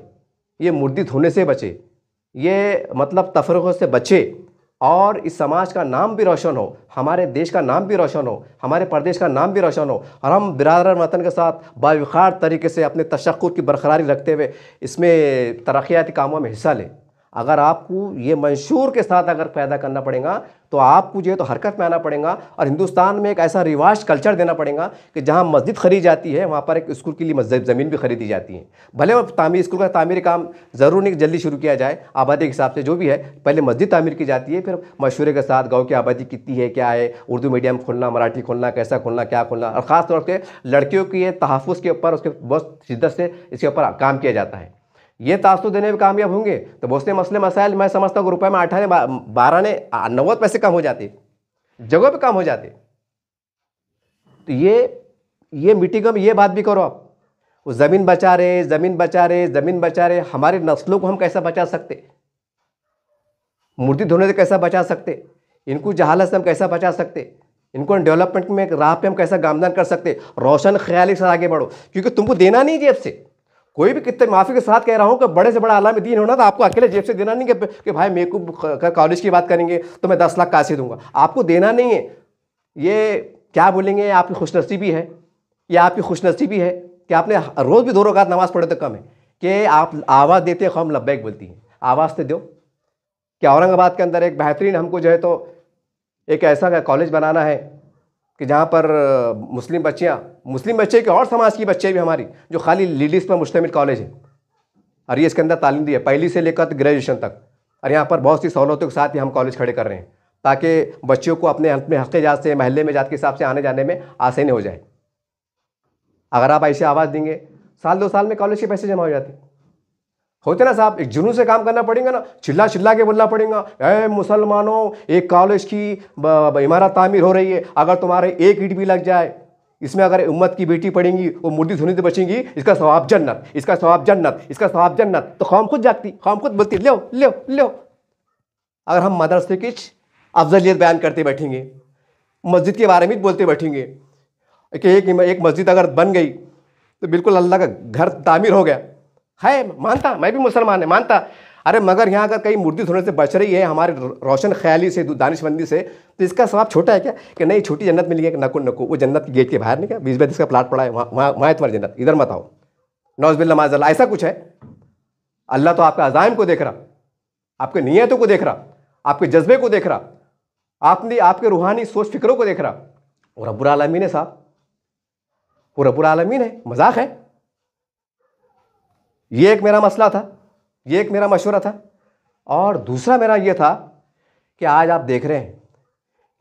ये मुर्दित होने से बचे, ये मतलब तफरक़ों से बचे, और इस समाज का नाम भी रोशन हो, हमारे देश का नाम भी रोशन हो, हमारे प्रदेश का नाम भी रोशन हो, और हम बिरादर वतन के साथ बावक़ार तरीके से अपने तशक्कुर की बरकरारी रखते हुए इसमें तरक्याती कामों में हिस्सा लें। अगर आपको ये मंशूर के साथ अगर पैदा करना पड़ेगा तो आपको जो है तो हरकत में आना पड़ेगा, और हिंदुस्तान में एक ऐसा रिवाज कल्चर देना पड़ेगा कि जहाँ मस्जिद खरीदी जाती है वहाँ पर एक स्कूल के लिए ज़मीन भी खरीदी जाती है। भले वो स्कूल का तामीरी काम ज़रूर नहीं जल्दी शुरू किया जाए, आबादी के हिसाब से जो भी है, पहले मस्जिद तामीर की जाती है, फिर मशवरे के साथ गाँव की आबादी कितनी है, क्या है, उर्दू मीडियम खोलना, मराठी खोलना, कैसा खोलना, क्या खोलना, और ख़ास तौर पर लड़कियों की तहफ़्फ़ुज़ के ऊपर उसके बहुत शिद्दत से इसके ऊपर काम किया जाता है। ये तासुस देने में कामयाब होंगे तो बहुत से मसले मसाइल मैं समझता हूँ रुपए में 8 आने 12 ने 90 पैसे कम हो जाते, जगह पे कम हो जाते। तो ये मीटिंग में ये बात भी करो आप, वो ज़मीन बचा रहे, ज़मीन बचा रहे, ज़मीन बचा रहे, हमारी नस्लों को हम कैसा बचा सकते, मूर्ति धोने से कैसा बचा सकते, इनको जहालत से हम कैसा बचा सकते, इनको डेवलपमेंट में राह पे हम कैसा गामदान कर सकते। रोशन ख्याली से आगे बढ़ो, क्योंकि तुमको देना नहीं जेब से। कोई भी कितने माफ़ी के साथ कह रहा हूँ कि बड़े से बड़ा आलम दीन होना तो आपको अकेले जेब से देना नहीं कि भाई मेरे को कॉलेज की बात करेंगे तो मैं 10 लाख कैसे दूंगा, आपको देना नहीं है। ये क्या बोलेंगे, आपकी खुशनसीबी है, ये आपकी खुशनसीबी है कि आपने रोज़ भी 2 रकात नमाज़ पढ़े तो कम है कि आप आवाज़ देते कौम लब्बैक बोलती हैं। आवाज़ तो दो। क्या औरंगाबाद के अंदर एक बेहतरीन हमको जो है तो एक ऐसा कॉलेज बनाना है कि जहाँ पर मुस्लिम बच्चे के और समाज की बच्चे भी हमारी, जो खाली लेडीज़ पर मुश्तमिल कॉलेज है, और ये इसके अंदर तालीम दी है पहली से लेकर ग्रेजुएशन तक, और यहाँ पर बहुत सी सहूलतों के साथ ही हम कॉलेज खड़े कर रहे हैं ताकि बच्चों को अपने हक़ जात से, महल्ले में जात के हिसाब से आने जाने में आसानी हो जाए। अगर आप ऐसे आवाज़ देंगे, साल 2 साल में कॉलेज के पैसे जमा हो जाते होते ना साहब। एक जुनून से काम करना पड़ेगा ना, चिल्ला चिल्ला के बोलना पड़ेगा, ए मुसलमानों एक कॉलेज की इमारत तामीर हो रही है, अगर तुम्हारे एक ईंट भी लग जाए, इसमें अगर उम्मत की बेटी पढ़ेंगी वो मुर्दी धुनी से बचेंगी, इसका सवाब जन्नत, इसका सवाब जन्नत, इसका सवाब जन्नत। तो कौम खुद जागती, कौम खुद बोलती लो लो लो। अगर हम मदरसे की अफजलियत बयान करते बैठेंगे, मस्जिद के बारे में बोलते बैठेंगे कि एक मस्जिद अगर बन गई तो बिल्कुल अल्लाह का घर तामीर हो गया है, मानता, मैं भी मुसलमान है मानता। अरे मगर यहाँ अगर कहीं मूर्ति धोने से बच रही है हमारे रोशन ख्याली से, दानिशमंदी से, तो इसका सवाब छोटा है क्या कि नहीं छोटी जन्नत मिल गई, नको नको वो जन्नत की गेट के बाहर नहीं, क्या 20-22 का प्लाट पड़ा है, वहाँ तुम्हारी जन्नत, इधर मत आओ, नौज़बिल्लाह माज़अल्लाह, ऐसा कुछ है। अल्लाह तो आपके अज़ाइम को देख रहा, आपके नीयतों को देख रहा, आपके जज्बे को देख रहा, आपके रूहानी सोच फिक्रों को देख रहा। और रब्बुल आलमीन है साहब, वो रब्बुल आलमीन है, मजाक है। ये एक मेरा मसला था, ये एक मेरा मशवरा था। और दूसरा मेरा ये था कि आज आप देख रहे हैं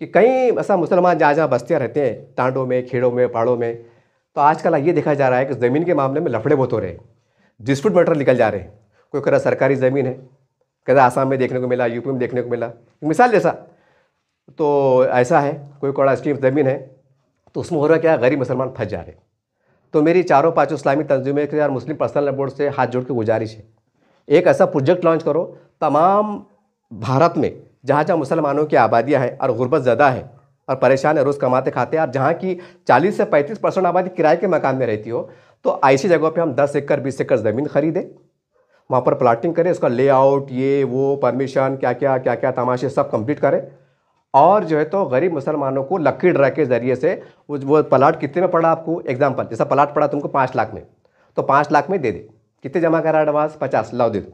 कि कई ऐसा मुसलमान जहाँ जहाँ बस्तियाँ रहते हैं, टांडों में, खेड़ों में, पहाड़ों में, तो आजकल ये देखा जा रहा है कि ज़मीन के मामले में लफड़े बहुत हो रहे हैं, डिस्प्यूट मैटर निकल जा रहे हैं। कोई कह रहा सरकारी ज़मीन है, कह रहा आसाम में देखने को मिला, यूपी में देखने को मिला, मिसाल जैसा। तो ऐसा है कोई कड़ा स्कीम ज़मीन है, तो उसमें हो रहा क्या, गरीब मुसलमान फंस जा रहे हैं। तो मेरी 4-5 इस्लामी तंजीमें के यार मुस्लिम पर्सनल बोर्ड से हाथ जोड़ के गुजारिश है, एक ऐसा प्रोजेक्ट लॉन्च करो तमाम भारत में जहाँ जहाँ मुसलमानों की आबादियाँ हैं और गुर्बत ज़्यादा है और परेशान है, रोज़ कमाते खाते हैं, और जहाँ की 40 से 35% आबादी किराए के मकान में रहती हो, तो ऐसी जगहों पे हम 10 एकड़ 20 एकड़ ज़मीन खरीदें, वहाँ पर प्लाटिंग करें, उसका लेआउट, ये वो परमिशन क्या क्या तमाशे सब कंप्लीट करें, और जो है तो गरीब मुसलमानों को लकी ड्रा के जरिए से वो प्लाट कितने में पड़ा आपको, एग्जाम्पल जैसा प्लाट पड़ा तुमको 5 लाख में, तो 5 लाख में दे दे। कितने जमा करा एडवांस? 50, लाओ दे दो।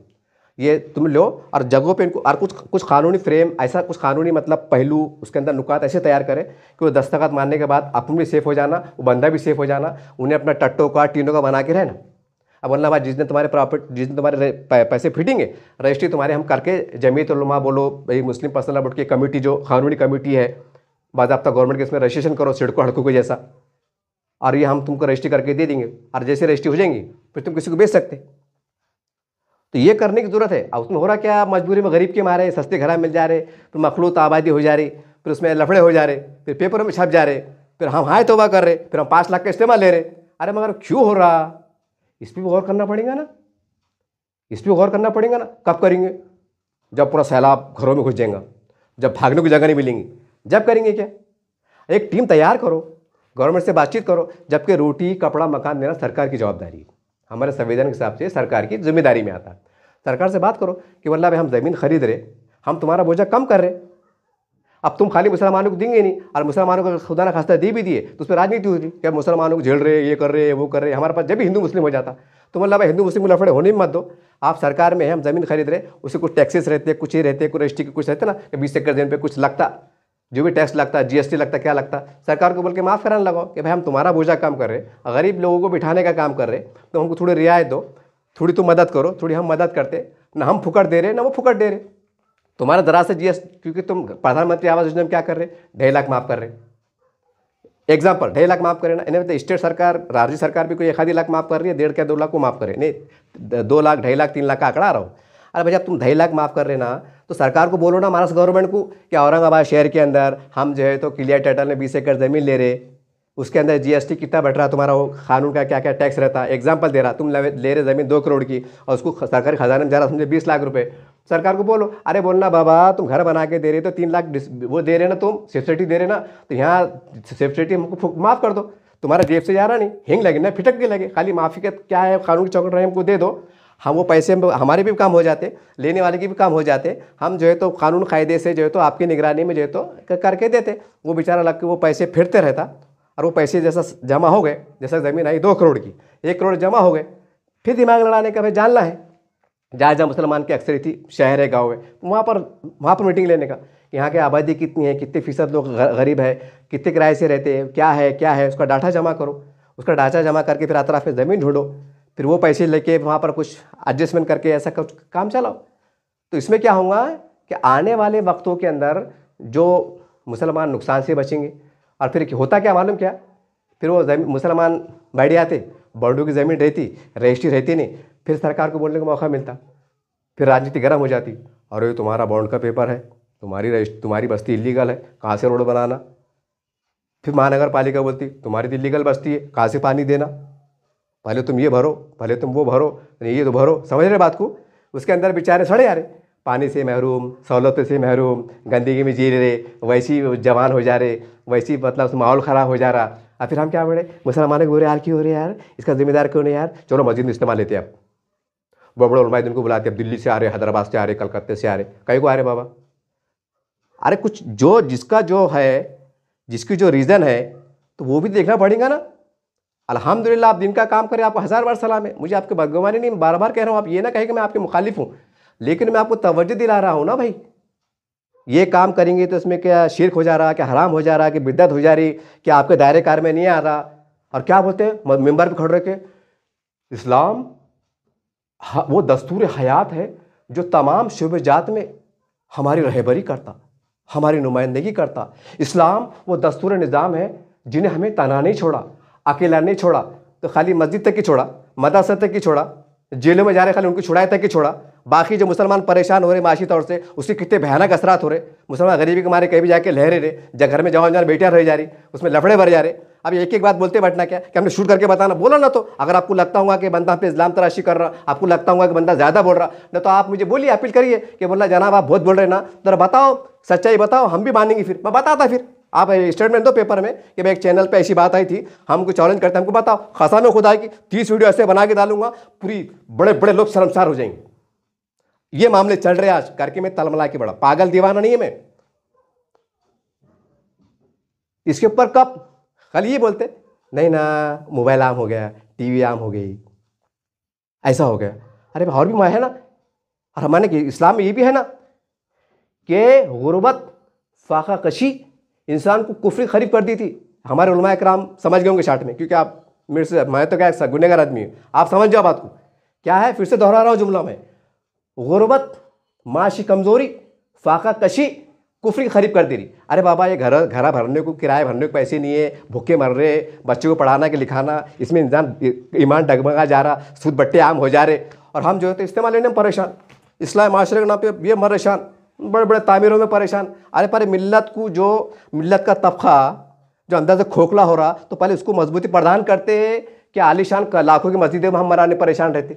ये तुम लो और जगहों पे इनको और कुछ कानूनी फ्रेम, ऐसा कुछ कानूनी मतलब पहलू उसके अंदर नुकात ऐसे तैयार करें कि वो दस्तखत मारने के बाद अपन भी सेफ हो जाना, वो बंदा भी सेफ हो जाना, उन्हें अपना टट्टों का टीनों का बना के रहना। अब वरना भाई जिस दिन तुम्हारे प्रॉपर्टी, जिस दिन तुम्हारे पैसे फिटेंगे, रजिस्ट्री तुम्हारे हम करके जमीयत उलमा बोलो भाई, मुस्लिम पर्सनल लॉ बोर्ड की कमेटी जो कानूनी कमेटी है, बाज़ाब्ता गवर्नमेंट के, इसमें रजिस्ट्रेशन करो सिडको हड़कों के जैसा, और ये हम तुमको रजिस्ट्री करके दे देंगे, और जैसे रजिस्ट्री हो जाएंगी फिर तुम किसी को बेच सकते। तो ये करने की जरूरत है। अब उसमें हो रहा क्या, मजबूरी में गरीब के मारे सस्ते घरा मिल जा रहे, फिर मखलूत आबादी हो जा रही, फिर उसमें लफड़े हो जा रहे, फिर पेपरों में छप जा रहे, फिर हम हाय तौबा कर रहे, फिर हम 5 लाख का इस्तेमाल ले रहे। अरे मगर क्यों हो रहा, इस पर भी गौर करना पड़ेगा ना, इस पर गौर करना पड़ेगा ना। कब करेंगे? जब पूरा सैलाब घरों में घुस जाएगा, जब भागने की जगह नहीं मिलेंगी, जब करेंगे क्या? एक टीम तैयार करो, गवर्नमेंट से बातचीत करो, जबकि रोटी कपड़ा मकान देना सरकार की जवाबदारी है, हमारे संविधान के हिसाब से सरकार की जिम्मेदारी में आता है। सरकार से बात करो कि वल्लाह भाई हम ज़मीन खरीद रहे, हम तुम्हारा बोझा कम कर रहे। अब तुम खाली मुसलमानों को देंगे नहीं, और मुसलमानों को खुदा ना खास्ता दे भी दिए तो उस पर राजनीति हो रही कि मुसलमानों को झेल रहे, ये कर रहे, वो कर रहे। हमारे पास जब भी हिंदू मुस्लिम हो जाता तो वल्लाह भाई हिंदू मुस्लिम को लफड़े होने मत दो। आप सरकार में है, हम ज़मीन खरीद रहे, उससे कुछ टैक्सेस रहते, कुछ ये रहते, कुछ रजिस्ट्री के कुछ रहते ना, कि 20 एकड़ जमीन पे कुछ लगता, जो भी टैक्स लगता, जीएसटी लगता, क्या लगता, सरकार को बोल के माफ़ कराने लगाओ कि भाई हम तुम्हारा बोझा कम कर रहे, गरीब लोगों को बिठाने का काम कर रहे, तो हमको थोड़ी रियायत दो, थोड़ी तुम मदद करो, थोड़ी हम मदद करते ना। हम फुकट दे रहे ना वो फुकट दे रहे। तुम्हारा जरा से जीएसटी, क्योंकि तुम प्रधानमंत्री आवास योजना में क्या कर रहे, 2.5 लाख माफ़ कर रहे। एग्जाम्पल 2.5 लाख माफ़ करें ना, इन्हें तो स्टेट सरकार, राज्य सरकार भी कोई 1 लाख माफ़ कर रही है, 1.5 या 2 लाख को माफ़ करे, नहीं 2 लाख 2.5 लाख 3 लाख का आंकड़ा आ रहा हो। अरे भैया तुम 2.5 लाख माफ़ कर रहे ना, तो सरकार को बोलो ना, महाराष्ट्र गवर्नमेंट को, कि औरंगाबाद शहर के अंदर हम जो है तो क्लियर टाइटल में 20 एकड़ ज़मीन ले रहे, उसके अंदर जीएसटी कितना बैठ रहा, तुम्हारा वो कानून का क्या क्या टैक्स रहता है। एग्जाम्पल दे रहा, तुम ले रहे ज़मीन 2 करोड़ की और उसको सरकारी खजाने में जा रहा समझे 20 लाख रुपए। सरकार को बोलो, अरे बोलना बाबा तुम घर बना के दे रहे तो 3 लाख वो दे रहे ना, तुम सब्सिडी दे रहे ना, तो यहाँ सब्सिडी हमको माफ़ कर दो, तुम्हारा जेब से जा रहा नहीं, हिंग लगे ना, फिटक के लगे, खाली माफ़ी का क्या है, कानून की चौकट रहे हमको दे दो, हम वो पैसे हमारे भी काम हो जाते, लेने वाले के भी काम हो जाते, हम जो है तो कानून कायदे से जो है तो आपकी निगरानी में जो है तो करके देते। वो बेचारा लग के वो पैसे फिरते रहता, और वो पैसे जैसा जमा हो गए, जैसा ज़मीन आई 2 करोड़ की, 1 करोड़ जमा हो गए, फिर दिमाग लड़ाने का भाई जानना है, जहाँ जहाँ मुसलमान की अक्सरियती शहर है, गाँव है, वहाँ पर मीटिंग लेने का, यहाँ की आबादी कितनी है, कितने फीसद लोग गरीब है, कितने किराए से रहते हैं, क्या है उसका डाटा जमा करो। उसका डाटा जमा करके फिर अतराफ में ज़मीन ढूंढो, फिर वो पैसे लेके वहाँ पर कुछ एडजस्टमेंट करके ऐसा कुछ काम चलाओ। तो इसमें क्या होगा कि आने वाले वक्तों के अंदर जो मुसलमान नुकसान से बचेंगे। और फिर होता क्या मालूम क्या, फिर वो मुसलमान बैठ जाते, बॉन्डों की ज़मीन रहती, रजिस्ट्री रहती नहीं, फिर सरकार को बोलने का मौका मिलता, फिर राजनीति गर्म हो जाती, अरे तुम्हारा बॉन्ड का पेपर है, तुम्हारी बस्ती इलीगल है, कहाँ से रोड बनाना। फिर महानगर पालिका बोलती तुम्हारी तो इलीगल बस्ती है, कहाँ से पानी देना, पहले तुम ये भरो, पहले तुम वो भरो, ये तो भरो। समझ रहे बात को? उसके अंदर बेचारे सड़े आ रहे, पानी से महरूम, सहूलतों से महरूम, गंदगी में जी रहे, वैसी जवान हो जा रहे, वैसी मतलब माहौल ख़राब हो जा रहा। और फिर हम क्या बोले, मुसलमानों के बुरे हाल क्यों हो रहे यार, इसका जिम्मेदार क्यों नहीं यार, चलो मस्जिद में इस्तेमाल लेते हैं। अब बड़े बड़े उलमा को बुलाते, अब दिल्ली से आ रहे, हैदराबाद से आ रहे, कलकत्ते से आ रहे, कहीं को आ रहे बाबा। अरे कुछ जो जिसका जो है, जिसकी जो रीज़न है, तो वो भी देखना पड़ेगा ना। अल्हम्दुलिल्लाह आप दिन का काम करें, आपको 1000 बार सलाम है, मुझे आपकी बदगुमानी नहीं, बार बार कह रहा हूँ, आप ये ना कहें कि मैं आपके मुखालिफ हूँ, लेकिन मैं आपको तवज्जो दिला रहा हूँ ना भाई, ये काम करेंगे तो इसमें क्या शिर्क हो जा रहा, क्या हराम हो जा रहा, कि बिद्दत हो जा रही, क्या आपके दायरे कार में नहीं आ रहा। और क्या बोलते हैं मिंबर पर खड़े के, इस्लाम वो दस्तूर हयात है जो तमाम शुबे जात में हमारी रहबरी करता, हमारी नुमाइंदगी करता। इस्लाम वो दस्तूर निज़ाम है जिन्हें हमें तना नहीं छोड़ा, अकेला नहीं छोड़ा, तो खाली मस्जिद तक ही छोड़ा, मदरसा तक ही छोड़ा, जेलों में जा रहे खाली उनकी छुड़ाई तक ही छोड़ा। बाकी जो मुसलमान परेशान हो रहे माशी तौर से, उसके कितने भयानक असरात हो रहे। मुसलमान गरीबी के मारे कहीं भी जाके लहरे रहे, जब घर में जवान जवान बेटियाँ रह जा रही, उसमें लफड़े भर जा रहे। अब एक एक बात बोलते बैठना क्या कि हमने शूट करके बताना, बोला ना। तो अगर आपको लगता होगा कि बंदा पे इस्लाम तराशी कर रहा, आपको लगता होगा कि बंदा ज़्यादा बोल रहा, न तो आप मुझे बोलिए, अपील करिए कि बोला जनाब आप बहुत बोल रहे ना, जरा बताओ, सच्चाई बताओ, हम भी मानेंगे। फिर मैं बताता, फिर आप स्टेटमेंट दो पेपर में कि भाई एक चैनल पे ऐसी बात आई थी, हमको चैलेंज करते, हमको बताओ। खसा में खुदा की 30 वीडियो ऐसे बना के डालूंगा, पूरी बड़े बड़े लोग शर्मसार हो जाएंगे। ये मामले चल रहे आज करके, मैं तलमला के बड़ा पागल दीवाना नहीं है मैं। इसके ऊपर कब खाली ये बोलते नहीं ना, मोबाइल आम हो गया, टीवी आम हो गई, ऐसा हो गया। अरे और भी है ना, और हमारे इस्लाम में ये भी है ना कि गुर्बत फाका कशी इंसान को कुफ्री करीब कर दी थी। हमारे उलमा कराम समझ गए होंगे शार्ट में, क्योंकि आप मेरे से, मैं तो क्या गुनहगार आदमी हूँ, आप समझ जाओ बात को। क्या है, फिर से दोहरा रहा हूँ जुमला में, गुर्बत माशी कमज़ोरी फाका कशी कुफ्री करीब कर दे रही। अरे बाबा, ये घर भरने को, किराए भरने को पैसे नहीं है, भूखे मर रहे, बच्चों को पढ़ाना के लिखाना, इसमें इंसान ईमान डगमगा जा रहा, सूद बट्टे आम हो जा रहे, और हम जो है तो इस्तेमाल लेने में परेशान, इस्लाम माशरे के नाम पे ये परेशान, बड़े बड़े तामीरों में परेशान। अरे पर मिल्लत को, जो मिल्लत का तबका जो अंदर से खोखला हो रहा, तो पहले उसको मजबूती प्रदान करते कि आलीशान लाखों की मस्जिदों में हम मराने परेशान रहते।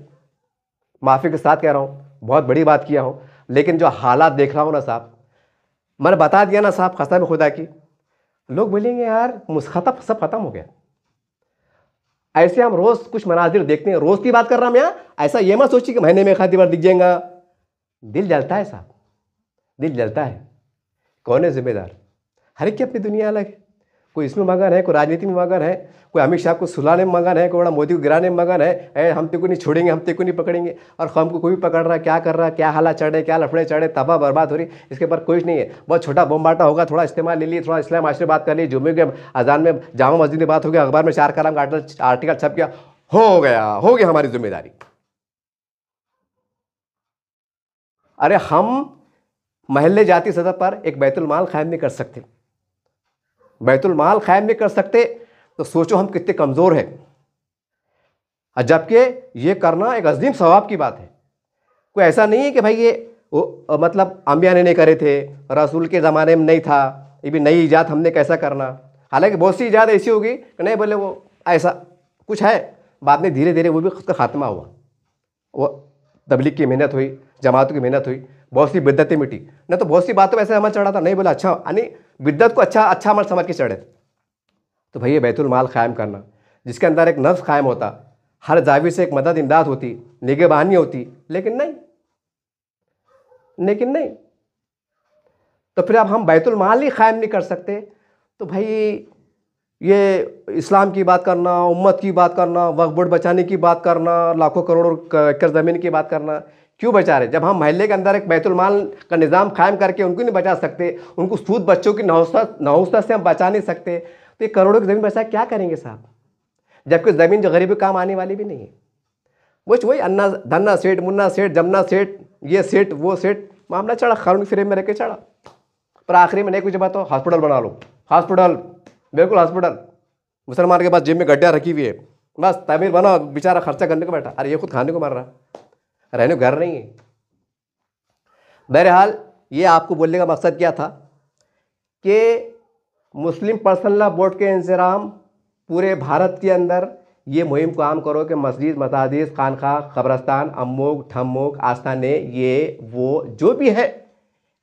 माफ़ी के साथ कह रहा हूँ, बहुत बड़ी बात किया हूँ, लेकिन जो हालात देख रहा हूँ ना साहब, मैंने बता दिया ना साहब, कसम खुदा की, लोग बोलेंगे यार मुस्खता सब खत्म हो गया। ऐसे हम रोज़ कुछ मनाजिर देखते हैं, रोज़ की बात कर रहा हूँ मैं, ऐसा ये मत सोचिए कि महीने में एक आधी बार दिख जाएगा। दिल जलता है साहब, दिल जलता है। कौन है जिम्मेदार? हर एक की अपनी दुनिया अलग है। कोई इसमें मगन है, कोई राजनीति में मगन है, कोई अमित शाह को सुलाने में मगन है, कोई बड़ा मोदी को गिराने में मगन है, हम तेको नहीं छोड़ेंगे, हम तेको नहीं पकड़ेंगे। और हमको कोई भी पकड़ रहा है, क्या कर रहा है, क्या हालात चढ़े, क्या लफड़े चढ़े, तबाह बर्बाद हो रही, इसके ऊपर कुछ नहीं है। बहुत छोटा बम्बाटा होगा, थोड़ा इस्तेमाल ले लिए, थोड़ा इस्लाम माशरे बात कर ली, जुम्मे के अजान में जामा मस्जिद में बात हो गया, अखबार में 4 कलम का आर्टिकल छप गया, हो गया हमारी जिम्मेदारी। अरे हम महल्ले जाती सतह पर एक बैतुल माल कायम नहीं कर सकते, बैतुल माल कायम नहीं कर सकते, तो सोचो हम कितने कमज़ोर हैं। और जबकि ये करना एक अजीम सवाब की बात है। कोई ऐसा नहीं है कि भाई ये मतलब अंबिया ने नहीं करे थे, रसूल के ज़माने में नहीं था, ये भी नई ईजाद हमने कैसा करना। हालांकि बहुत सी ईजाद ऐसी होगी कि नहीं बोले वो ऐसा कुछ है, बाद में धीरे धीरे वो भी उसका खात्मा हुआ। वो तबलीग की मेहनत हुई, जमातों की मेहनत हुई, बहुत सी बिद्दतें मिटी, नहीं तो बहुत सी बातों में ऐसे अमल चढ़ा था, नहीं बोला अच्छा, यानी बिद्दत को अच्छा अमल समझ के चढ़े। तो भाई ये बैतुल माल कायम करना, जिसके अंदर एक नफ्स कायम होता, हर जाविर से एक मदद इमदाद होती, निगहबानी होती, लेकिन नहीं। तो फिर अब हम बैतुल माल ही कायम नहीं कर सकते, तो भाई ये इस्लाम की बात करना, उम्मत की बात करना, वक्फ बोर्ड बचाने की बात करना, लाखों करोड़ों एकड़ ज़मीन की बात करना, क्यों बचा रहे? जब हम महल्ले के अंदर एक बैतुल माल का निज़ाम कायम करके उनको नहीं बचा सकते, उनको सूद बच्चों की नहुसत से हम बचा नहीं सकते, तो ये करोड़ों की ज़मीन बचा क्या करेंगे साहब? जबकि ज़मीन जो गरीबी काम आने वाली भी नहीं है। वही अन्ना धन्ना सेठ, मुन्ना सेठ, जमुना सेठ, ये सेठ वो सेठ, मामला चढ़ा, कानूनी फ्रेम में रह के चढ़ा, पर आखिरी में नहीं कुछ बात हो, हॉस्पिटल बना लो, हॉस्पिटल, बिल्कुल हॉस्पिटल। मुसलमान के पास जेब में गड्ढा रखी हुई है, बस तामीर बना, बेचारा खर्चा करने को बैठा, अरे ये खुद खाने को मर रहा, रहने को घर नहीं है। बहरहाल ये आपको बोलने का मकसद क्या था कि मुस्लिम पर्सनल लॉ बोर्ड के इंतज़ाम पूरे भारत के अंदर ये मुहिम काम करो कि मस्जिद, मसाजिद, खानखा, कब्रस्तान, अम्मोग, ठम्मोग, आस्थाने, ये वो जो भी है,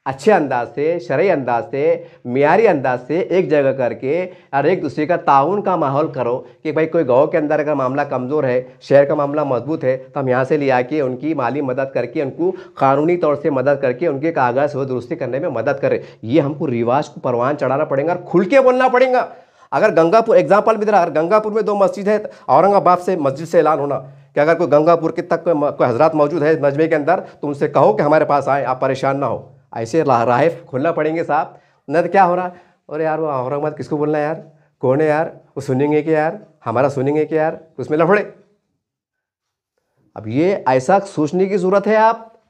अच्छे अंदाज से, शरई अंदाज से, मियारी अंदाज से एक जगह करके और एक दूसरे का ताउन का माहौल करो कि भाई कोई गाँव के अंदर अगर मामला कमज़ोर है, शहर का मामला मजबूत है, तो हम यहाँ से ले आके उनकी माली मदद करके, उनको कानूनी तौर से मदद करके उनके कागज़ हो दुरुस्ती करने में मदद करें। ये हमको रिवाज को परवान चढ़ाना पड़ेगा और खुल के बोलना पड़ेगा। अगर गंगापुर एग्जाम्पल भी दे रहा, अगर गंगापुर में 2 मस्जिद है, औरंगाबाद से मस्जिद से ऐलान होना कि अगर कोई गंगापुर के तक कोई हजरात मौजूद है मजमे के अंदर, तो उनसे कहो कि हमारे पास आए, आप परेशान ना हो। ऐसे राह खोलना पड़ेंगे साहब, न तो क्या हो रहा, अरे यार वो औरंगाबाद किसको बोलना है यार, कौन है यार, वो सुनेंगे कि यार, हमारा सुनेंगे कि यार, उसमें लफड़े। अब ये ऐसा सोचने की ज़रूरत है, आप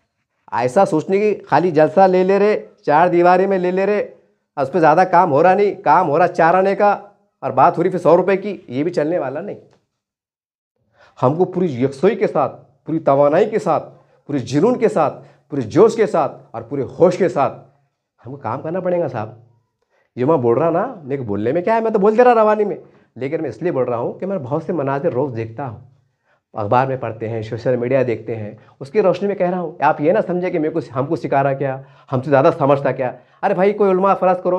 ऐसा सोचने की, खाली जलसा ले रहे, 4 दीवारी में ले रहे, उस पर ज़्यादा काम हो रहा नहीं, काम हो रहा 4 आने का, और बात हो रही फिर 100 रुपये की, ये भी चलने वाला नहीं। हमको पूरी यकसोई के साथ, पूरी तवानाई के साथ, पूरे जुनून के साथ, पूरे जोश के साथ और पूरे होश के साथ हमको काम करना पड़ेगा साहब। ये मैं बोल रहा ना, मेरे को बोलने में क्या है, मैं तो बोल दे रहा रवानी में, लेकिन मैं इसलिए बोल रहा हूँ कि मैं बहुत से मनाज़िर रोज़ देखता हूँ, अखबार में पढ़ते हैं, सोशल मीडिया देखते हैं, उसकी रोशनी में कह रहा हूँ। आप ये ना समझे कि मेरे को हमको सिखा रहा क्या, हमसे ज़्यादा समझता क्या। अरे भाई कोई उलमा फ़र्ज़ करो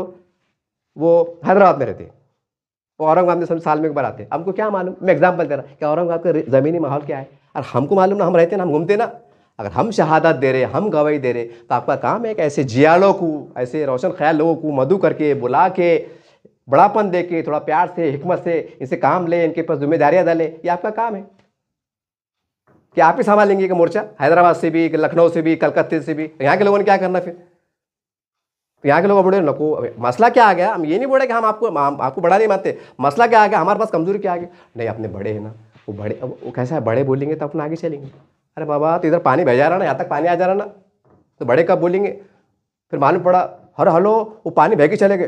वो हैदराबाद में रहते, वो औरंगाबाद में साल में एक बार आते, हमको क्या मालूम, मैं एग्जाम्पल दे रहा कि औरंगाबाद का ज़मीनी माहौल क्या है, और हमको मालूम ना, हम रहते ना, हम घूमते ना। अगर हम शहादत दे रहे, हम गवाही दे रहे, तो आपका काम है कि ऐसे जियालों को, ऐसे रोशन ख्याल लोगों को मदू करके बुला के बड़ापन दे के, थोड़ा प्यार से, हिकमत से इनसे काम लें, इनके पास जिम्मेदारियां डालें। ये आपका काम है कि आप ही संभालेंगे कि मोर्चा हैदराबाद से भी, लखनऊ से भी, कलकत्ते से भी। यहाँ के लोगों ने क्या करना फिर? यहाँ के लोग बोले नको, मसला क्या आ गया? हम ये नहीं बोले कि हम आपको बड़ा नहीं मानते, मसला क्या आ गया, हमारे पास कमजोरी क्या आ गई? नहीं, अपने बड़े हैं ना, वो बड़े, वो कैसा है, बड़े बोलेंगे तो अपना आगे चलेंगे। अरे बाबा, तो इधर पानी बह जा रहा ना, यहाँ तक पानी आ जा रहा ना, तो बड़े कब बोलेंगे? फिर मालूम पड़ा, अरे हेलो, वो पानी बह के चले गए,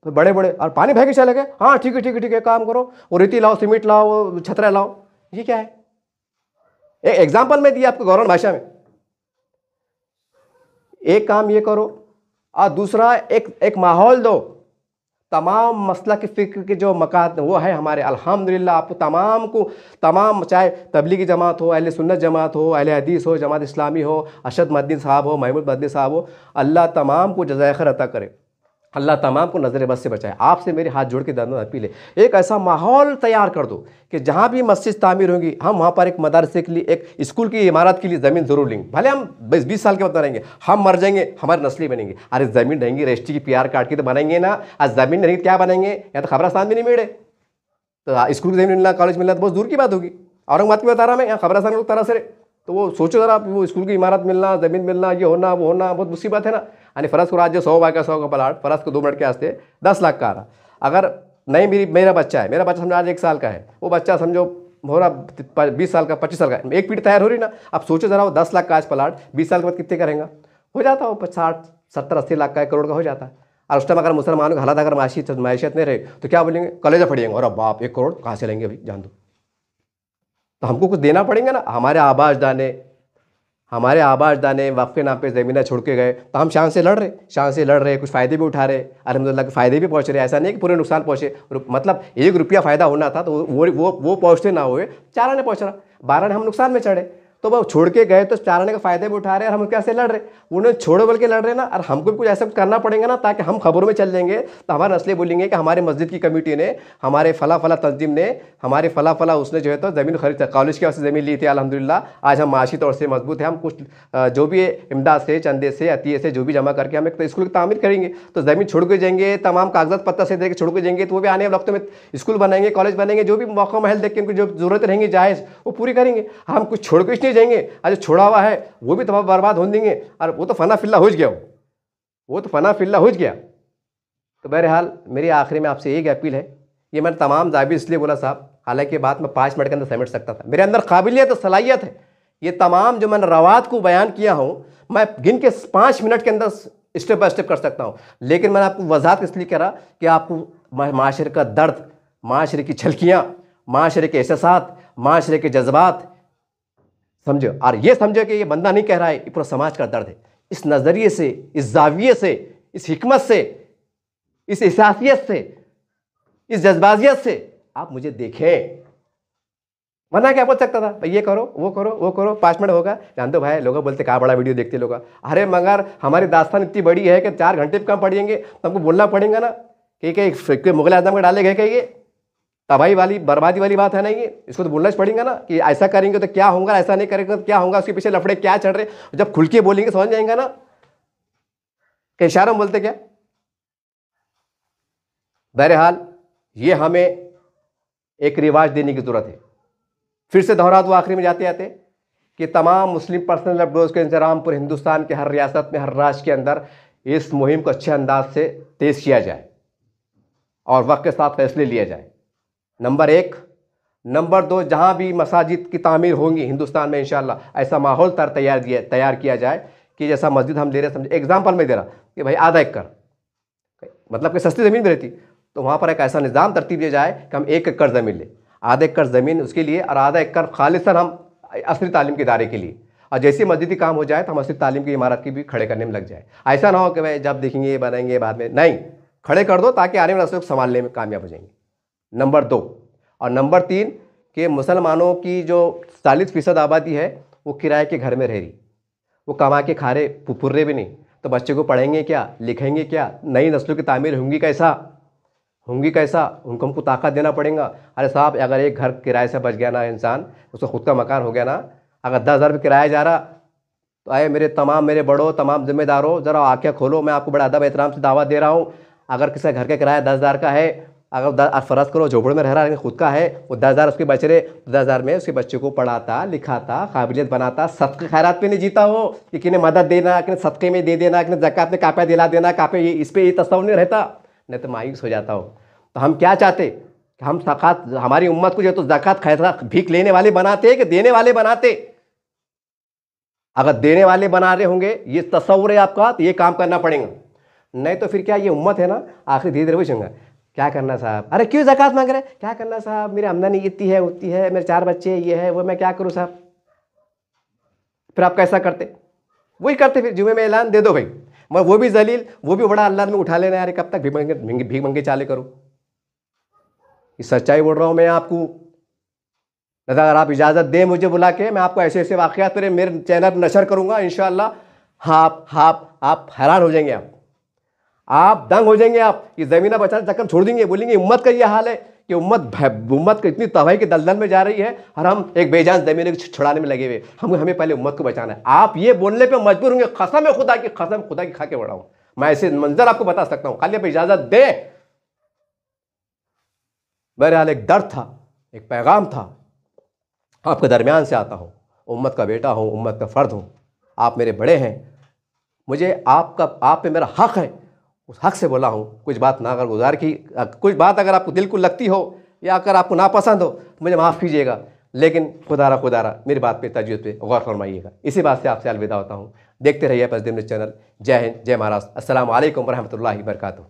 तो बड़े और पानी बह के चले गए, हाँ ठीक है ठीक है ठीक है, काम करो, वो रेती लाओ, सीमेंट लाओ, वो छतरा लाओ। ये क्या है? एक एग्जाम्पल में दिया आपको गौरव भाषा में। एक काम ये करो, और दूसरा एक माहौल दो। तमाम मसला की फ़िक्र के जो मकात वो है हमारे, अल्हम्दुलिल्लाह आपको तमाम, चाहे तबलीगी जमात हो, अहले सुन्नत जमात हो, अहले हदीस हो, जमात इस्लामी हो, अरशद मदनी साहब हो, महमूद मदनी साहब हो, अल्लाह तमाम को जज़ाए खैर अता करे, अल्लाह तमाम को नज़र बस से बचाए। आपसे मेरे हाथ जोड़ के दरमियान अपील है, एक ऐसा माहौल तैयार कर दो कि जहाँ भी मस्जिद तामीर होंगी, हम वहाँ पर एक मदरसे के लिए, एक स्कूल की इमारत के लिए ज़मीन ज़रूर लेंगे। भले हम 20 साल के बाद रहेंगे, हम मर जाएंगे, हमारी नस्लें बनेंगी। अरे ज़मीन रहेंगी, रजिस्ट्री की PR कार्ड की तो बनाएंगे ना। आज ज़मीन नहीं क्या बनाएंगे? या तो खबरस्तान भी नहीं मिले, तो स्कूल की ज़मीन मिलना, कॉलेज मिलना तो बहुत दूर की बात होगी। औरंगाबाद की बता रहा मैं, यहाँ खबरस्तान लोग तरह से, तो वो सोचो ज़रा, वो स्कूल की इमारत मिलना, ज़मीन मिलना, ये होना वो होना, बहुत मुसीबत है ना। यानी फ़र्ज़ को आज जो 100 का 100 का प्लाट, फ़र्ज़ को 2 मिनट के वास्ते 10 लाख का आ रहा। अगर नहीं, मेरा बच्चा है, मेरा बच्चा समझो आज 1 साल का है, वो बच्चा समझो हो रहा 20 साल का, 25 साल का, एक पीढ़ी तैयार हो रही ना। अब सोचो ज़रा, वो 10 लाख का आज प्लाट 20 साल के बाद कितने करेंगे? हो जाता हो 60, 70, 80 लाख का, 1 करोड़ का हो जाता है। और उस टाइम अगर मुसलमानों की हालत अगर माशियत नहीं रहे तो क्या बोलेंगे? कलेजा फड़ेंगे, और अब बाप 1 करोड़ कहाँ से लेंगे भाई, जान दो। तो हमको कुछ देना पड़ेगा ना। हमारे आबाज दाने वक्फ के नाम पे ज़मीनें छोड़ के गए, तो हम शान से लड़ रहे, कुछ फ़ायदे भी उठा रहे, अल्हम्दुलिल्लाह के फ़ायदे भी पहुँच रहे। ऐसा नहीं कि पूरे नुकसान पहुँचे, मतलब 1 रुपया फ़ायदा होना था तो वो पहुँचते ना हुए, 4 आने पहुँच रहा, 12 ने हम नुकसान में चढ़े। तो वो छोड़ के गए तो 4 आने का फ़ायदे भी उठा रहे और हम कैसे लड़ रहे? उन्हें छोड़ो बोल के लड़ रहे ना। और हमको भी कुछ ऐसा कुछ करना पड़ेगा ना, ताकि हम खबरों में चल जाएंगे तो हमारे नस्लें बोलेंगे कि हमारे मस्जिद की कमेटी ने, हमारे फला तंजीम ने, हमारे फला उसने जो है तो ज़मीन खरीद, कॉलेज के वास्ते ज़मीन ली थी, अल्हम्दुलिल्लाह आज हम माशी तौर से मजबूत है। हम कुछ जो भी इमदाद से, चंदे से, अतिये से जो भी जमा करके हम एक स्कूल की तामीर करेंगे। तो ज़मीन छोड़ के जाएंगे, तमाम कागजात पत्ता से दे के छोड़ के जाएंगे, तो वो भी आने वाले वक्त में स्कूल बनाएंगे, कॉलेज बनेंगे, जो भी मौका महल देख के उनको जो ज़रूरत रहेंगी जायज़, वो पूरी करेंगे। हम कुछ छोड़ के नहीं जाएंगे, आज छोड़ा हुआ है वो भी तबाह बर्बाद हो देंगे, और वो तो फना फिल्ला हो गया, वो तो फना फिल्ला हो गया। तो बहरहाल मेरी आखिरी में आपसे एक अपील है, ये मैंने तमाम जाबिर इसलिए बोला साहब, हालांकि बात मैं 5 मिनट के अंदर समेट सकता था, मेरे अंदर काबिलियत और सलाहियत है। ये तमाम जो मैंने रवात को बयान किया हूँ, मैं गिन के 5 मिनट के अंदर स्टेप बाय स्टेप कर सकता हूँ। लेकिन मैंने आपको वजाहत इसलिए करा कि आपको माशरे का दर्द, माशरे की झलकियाँ, माशरे के एहसासात, माशरे के जज्बात समझो, और ये समझो कि ये बंदा नहीं कह रहा है, ये पूरा समाज का दर्द है। इस नज़रिए से, इस जाविये से, इस हिकमत से, इस एहसासियत से, इस जज्बाजियत से आप मुझे देखें, वरना क्या बोल सकता था भाई ये करो वो करो वो करो, 5 मिनट होगा। जान दो भाई, लोग बोलते कहाँ बड़ा वीडियो देखते लोग, अरे मगर हमारी दास्तान इतनी बड़ी है कि 4 घंटे भी कम पड़ेंगे तो हमको बोलना पड़ेगा ना कि मुगल आजम को डाले गए, कहिए तबाही वाली बर्बादी वाली बात है ना ये, इसको तो बोलना ही पड़ेगा ना कि ऐसा करेंगे तो क्या होगा, ऐसा नहीं करेंगे तो क्या होगा, उसके पीछे लफड़े क्या चढ़ रहे। जब खुल के बोलेंगे समझ जाएंगे ना कि इशारों में बोलते क्या। बहरहाल ये हमें एक रिवाज देने की जरूरत है। फिर से दोहरा दो आखिरी में जाते जाते कि तमाम मुस्लिम पर्सनल लैब के इंतजाम पूरे हिंदुस्तान के हर रियासत में, हर राज्य के अंदर इस मुहिम को अच्छे अंदाज से तेज किया जाए और वक्त के साथ फैसले लिया जाए, नंबर 1। नंबर 2, जहाँ भी मसाजिद की तामीर होंगी हिंदुस्तान में इंशाअल्लाह, ऐसा माहौल तैयार किया जाए कि जैसा मस्जिद हम ले रहे, समझे एग्जाम्पल में दे रहा कि भाई आधा एकड़, मतलब कि सस्ती ज़मीन भी रहती, तो वहाँ पर एक ऐसा निज़ाम तरतीब दिया जाए कि हम 1 एकड़ ज़मीन लें, आधा एकड़ ज़मीन उसके लिए और आधा एकड़ खालिसन हम असली तालीम के इदारे के लिए। और जैसे मस्जिदी काम हो जाए तो हम असली तालीम की इमारत की भी खड़े करने में लग जाए। ऐसा ना हो कि भाई जब देखेंगे ये बनाएंगे बाद में, नहीं, खड़े कर दो ताकि आने वाले लोग संभालने में कामयाब हो जाएंगे, नंबर 2। और नंबर 3 कि मुसलमानों की जो 40% आबादी है वो किराए के घर में रह रही, वो कमा के खा रहे, फुर्रे भी नहीं, तो बच्चे को पढ़ेंगे क्या, लिखेंगे क्या, नई नस्लों की तामीर होंगी कैसा, उनको हमको ताकत देना पड़ेगा। अरे साहब, अगर एक घर किराए से बच गया ना इंसान, उसको खुद का मकान हो गया ना, अगर 10,000 रुपये किराया जा रहा, तो आए मेरे बड़ों, तमाम जिम्मेदारों, ज़रा आँखें खोलो, मैं आपको बड़ा अदब एहतराम से दावत दे रहा हूँ। अगर किसी घर का किराया 10,000 का है, अगर फ़र्ज़ करो झोपड़े में रह रहा है खुद का है, वो 10,000 उसके बच रहे, 10,000 में उसके बच्चे को पढ़ाता लिखाता काबिलियत बनाता, सदक़े खैरात पे नहीं जीता हो कि किन्हें मदद देना, किन्हें सदक़े में दे देना, किन्हें ज़कात में कापा दिला देना, कापे इस पर ये तस्वुर नहीं रहता, नहीं तो मायूस हो जाता हो। तो हम क्या चाहते कि हम ज़कात, हमारी उम्मत को जो तो ज़कात खैरात भीख लेने वाले बनाते कि देने वाले बनाते। अगर देने वाले बना रहे होंगे, ये तस्वुर है आपका, तो ये काम करना पड़ेगा, नहीं तो फिर क्या ये उम्मत है ना आखिर धीरे धीरे वही क्या करना साहब, अरे क्यों ज़कात मांग रहे, क्या करना साहब, मेरी आमदनी इतनी है उतनी है, मेरे 4 बच्चे ये है वो, मैं क्या करूँ साहब। फिर आप कैसा करते, वही करते, फिर जुमे में ऐलान दे दो भाई, मैं वो भी जलील वो भी बड़ा, अल्लाह में उठा लेना यार, कब तक भीख मंगे चाले करूँ। ये सच्चाई बोल रहा हूँ मैं आपको। अगर आप इजाज़त दें मुझे बुला के, मैं आपको ऐसे ऐसे वाक़यात मेरे चैनल पर नशर करूँगा इंशाअल्लाह। हाँ आप हैरान हो जाएंगे, आप दंग हो जाएंगे। आप ये ज़मीना बचाने चक्कर छोड़ देंगे, बोलेंगे उम्मत का ये हाल है कि उम्मत को इतनी तबाही के दलदल में जा रही है और हम एक बेजान ज़मीन को छुड़ाने में लगे हुए, हमें पहले उम्मत को बचाना है। आप ये बोलने पे मजबूर होंगे, कसम है खुदा की, कसम खुदा की खा के बड़ा हूँ मैं, ऐसे मंजर आपको बता सकता हूँ, खाली आप इजाज़त दे। बहरहाल एक दर्द था, एक पैगाम था, आपके दरमियान से आता हूँ, उम्मत का बेटा हूँ, उम्मत का फ़र्द हूँ, आप मेरे बड़े हैं, मुझे आप पे मेरा हक़ है, उस हक़ से बोला हूँ। कुछ बात ना अगर गुजार की, कुछ बात अगर आपको दिल को लगती हो या अगर आपको नापसंद हो मुझे माफ़ कीजिएगा, लेकिन खुदारा मेरी बात पे तवज्जो पे गौर फरमाइएगा। इसी बात से आपसे अलविदा होता हूँ। देखते रहिए पसदिन चैनल। जय हिंद, जय महाराष्ट्र। अस्सलाम वालेकुम रहमतुल्लाहि व बरकातुहू।